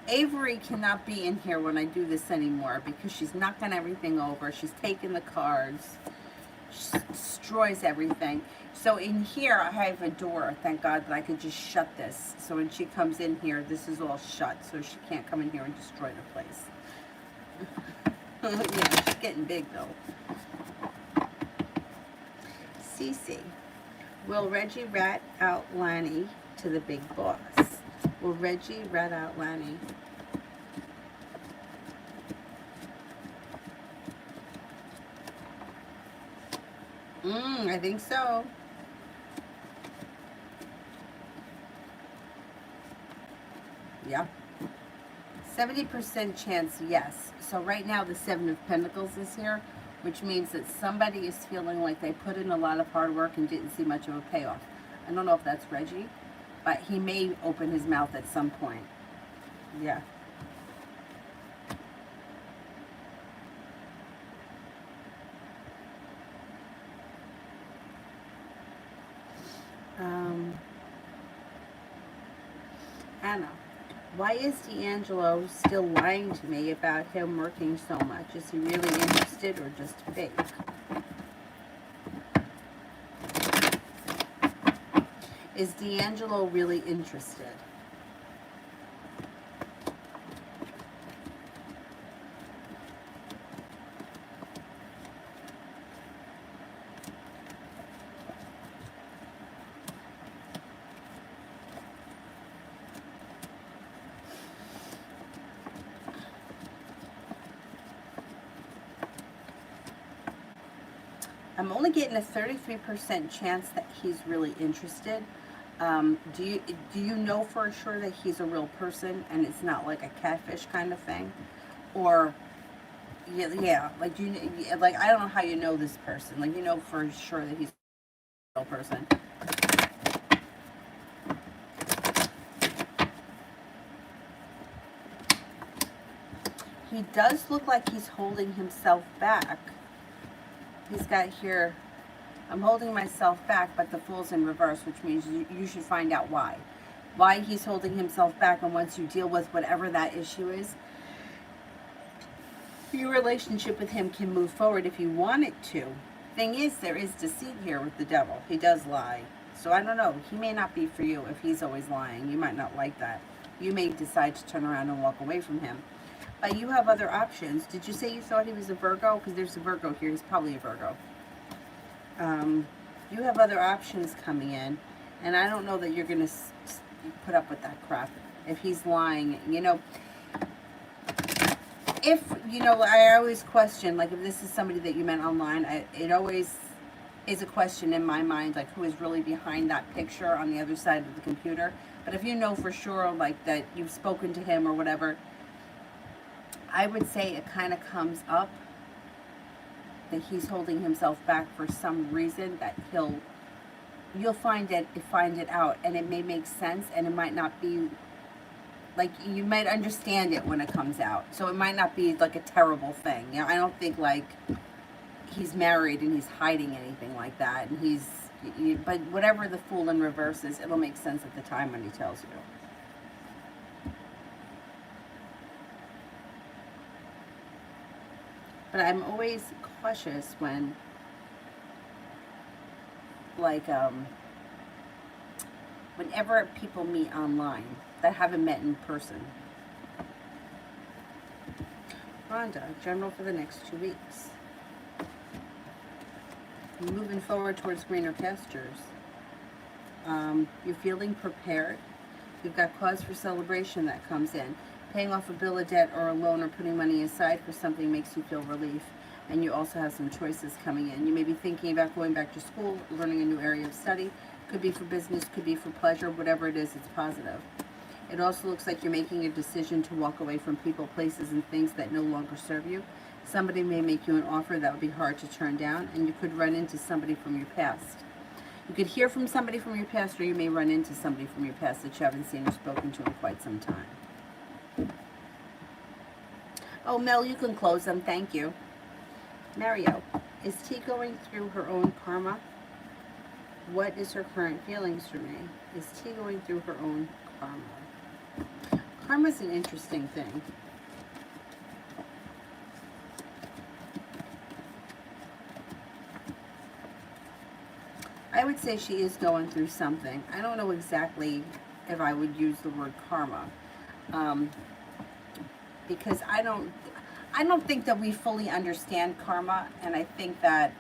Avery cannot be in here when I do this anymore because she's knocking everything over. She's taking the cards. She destroys everything. So in here, I have a door. Thank God that I could just shut this. So when she comes in here, this is all shut. So she can't come in here and destroy the place. Yeah, she's getting big though. Cece. Will Reggie rat out Lanny to the big boss? Will Reggie rat out Lanny? I think so. Yeah. 70% chance, yes. So right now the Seven of Pentacles is here, which means that somebody is feeling like they put in a lot of hard work and didn't see much of a payoff. I don't know if that's Reggie, but he may open his mouth at some point. Yeah. Anna, why is D'Angelo still lying to me about him working so much? Is he really interested or just fake? Is D'Angelo really interested? I'm only getting a 33% chance that he's really interested. Do you know for sure that he's a real person and it's not like a catfish kind of thing? Or yeah, like like I don't know how you know this person. Like you know for sure that he's a real person. He does look like he's holding himself back. He's got here, I'm holding myself back, but the Fool's in reverse, which means you should find out why. Why he's holding himself back, and once you deal with whatever that issue is, your relationship with him can move forward if you want it to. Thing is, there is deceit here with the devil. He does lie. So I don't know. He may not be for you if he's always lying. You might not like that. You may decide to turn around and walk away from him. But you have other options. Did you say you thought he was a Virgo? Because there's a Virgo here. He's probably a Virgo. You have other options coming in. And I don't know that you're going to put up with that crap. If he's lying, you know, if, you know, I always question, like, if this is somebody that you met online, it always is a question in my mind, like, who is really behind that picture on the other side of the computer. But if you know for sure, like, that you've spoken to him or whatever, I would say it kind of comes up that he's holding himself back for some reason, that you'll find it out, and it may make sense, and it might not be, like, you might understand it when it comes out. So it might not be like a terrible thing. You know, I don't think like he's married and he's hiding anything like that. And but whatever the Fool in reverse is, it'll make sense at the time when he tells you. But I'm always cautious when, like, whenever people meet online that haven't met in person. Rhonda, general for the next 2 weeks. You're moving forward towards greener pastures. You're feeling prepared. You've got cause for celebration that comes in. Paying off a bill of debt or a loan or putting money aside for something makes you feel relief. And you also have some choices coming in. You may be thinking about going back to school, learning a new area of study. Could be for business, could be for pleasure. Whatever it is, it's positive. It also looks like you're making a decision to walk away from people, places, and things that no longer serve you. Somebody may make you an offer that would be hard to turn down, and you could run into somebody from your past. You could hear from somebody from your past, or you may run into somebody from your past that you haven't seen or spoken to in quite some time. Oh, Mel, you can close them. Thank you. Mario, is T going through her own karma? What is her current feelings for me? Is T going through her own karma? Karma's an interesting thing. I would say she is going through something. I don't know exactly if I would use the word karma, because I don't think that we fully understand karma, and I think that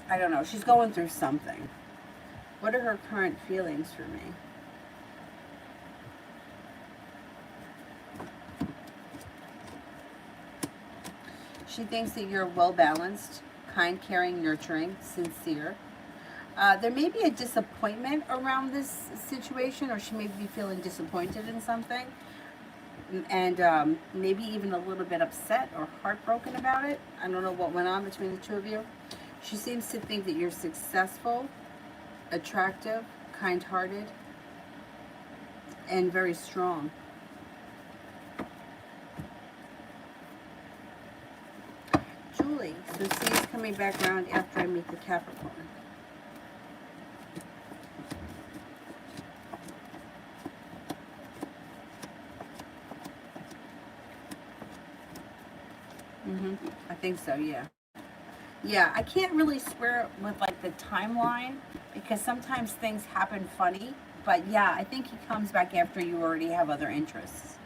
I don't know. She's going through something. What are her current feelings for me? She thinks that you're well-balanced, kind, caring, nurturing, sincere. There may be a disappointment around this situation, or she may be feeling disappointed in something, and maybe even a little bit upset or heartbroken about it. I don't know what went on between the two of you. She seems to think that you're successful, attractive, kind-hearted, and very strong. Julie, so C is coming back around after I meet the Capricorn. I think so, yeah. Yeah, I can't really swear with like the timeline because sometimes things happen funny. But yeah, I think he comes back after you already have other interests.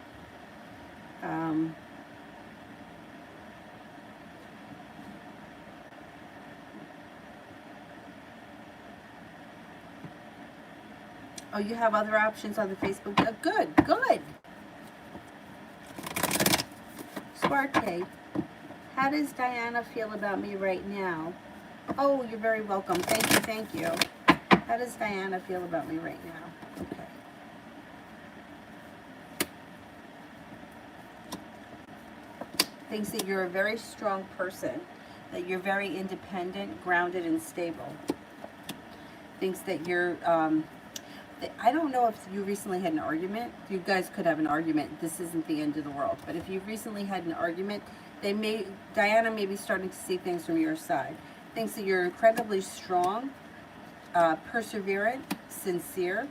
Oh, you have other options on the Facebook? Good, good. Swarte, how does Diana feel about me right now? Oh, you're very welcome. Thank you, thank you. How does Diana feel about me right now? Okay. Thinks that you're a very strong person, that you're very independent, grounded, and stable. Thinks that you're, I don't know if you recently had an argument. You guys could have an argument. This isn't the end of the world. But if you recently had an argument, Diana may be starting to see things from your side. Thinks that you're incredibly strong, perseverant, sincere,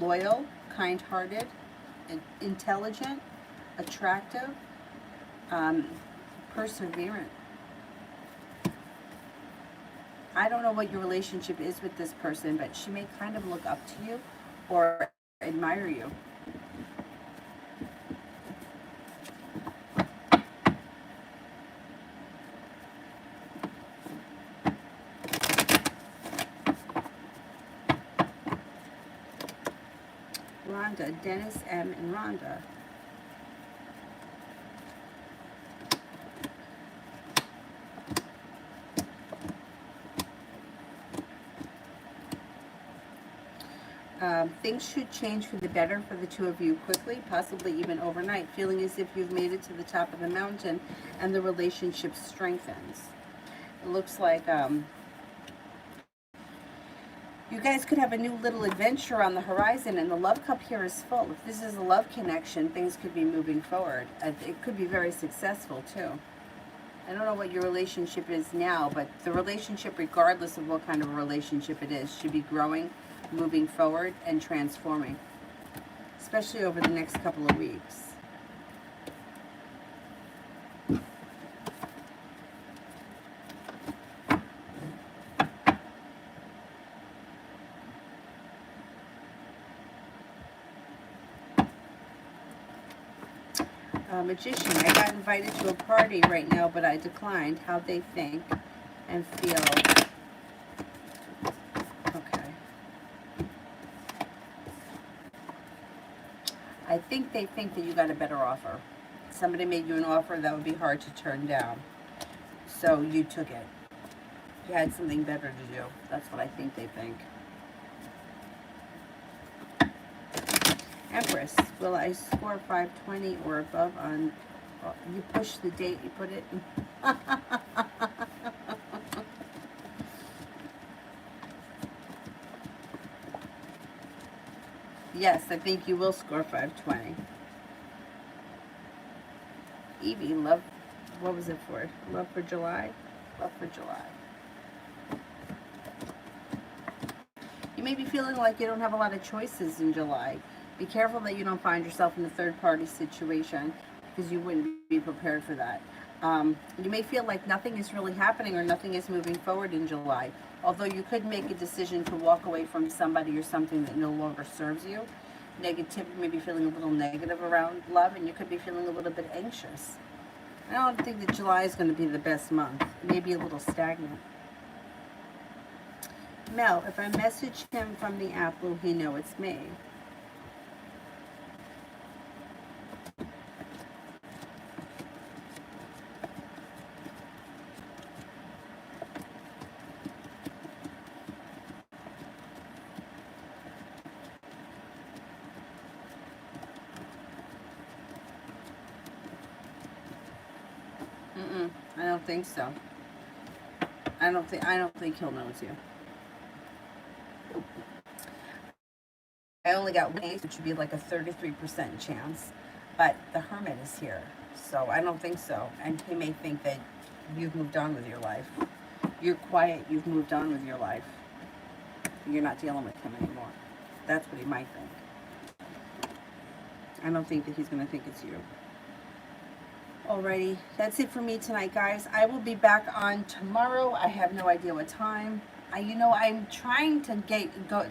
loyal, kind-hearted, intelligent, attractive, perseverant. I don't know what your relationship is with this person, but she may kind of look up to you or admire you. Rhonda, Dennis M. and Rhonda. Things should change for the better for the two of you quickly, possibly even overnight, feeling as if you've made it to the top of the mountain and the relationship strengthens. It looks like you guys could have a new little adventure on the horizon, and the love cup here is full. If this is a love connection, things could be moving forward. It could be very successful too. I don't know what your relationship is now, but the relationship, regardless of what kind of a relationship it is, should be growing, moving forward, and transforming, especially over the next couple of weeks. Magician, I got invited to a party right now, but I declined. How they think and feel. Okay. I think they think that you got a better offer. Somebody made you an offer that would be hard to turn down. So you took it. You had something better to do. That's what I think they think. Empress, will I score 520 or above on, you push the date, you put it? Yes, I think you will score 520. Evie, love, what was it for? Love for July? Love for July. You may be feeling like you don't have a lot of choices in July. Be careful that you don't find yourself in a third-party situation, because you wouldn't be prepared for that. You may feel like nothing is really happening or nothing is moving forward in July, although you could make a decision to walk away from somebody or something that no longer serves you. Negative, you may be feeling a little negative around love, and you could be feeling a little bit anxious. I don't think that July is going to be the best month. It may be a little stagnant. Mel, if I message him from the app, will he know it's me? I don't think so. I don't think he'll notice you. I only got one ace, which would be like a 33% chance, but the Hermit is here, so I don't think so. And he may think that you've moved on with your life. You're quiet, you've moved on with your life. You're not dealing with him anymore. That's what he might think. I don't think that he's going to think it's you. Alrighty, that's it for me tonight, guys. I will be back on tomorrow. I have no idea what time. I'm trying to go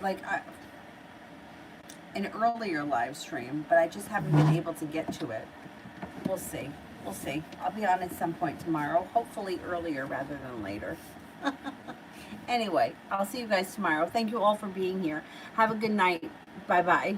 an earlier live stream, but I just haven't been able to get to it. We'll see. We'll see. I'll be on at some point tomorrow, hopefully earlier rather than later. Anyway, I'll see you guys tomorrow. Thank you all for being here. Have a good night. Bye-bye.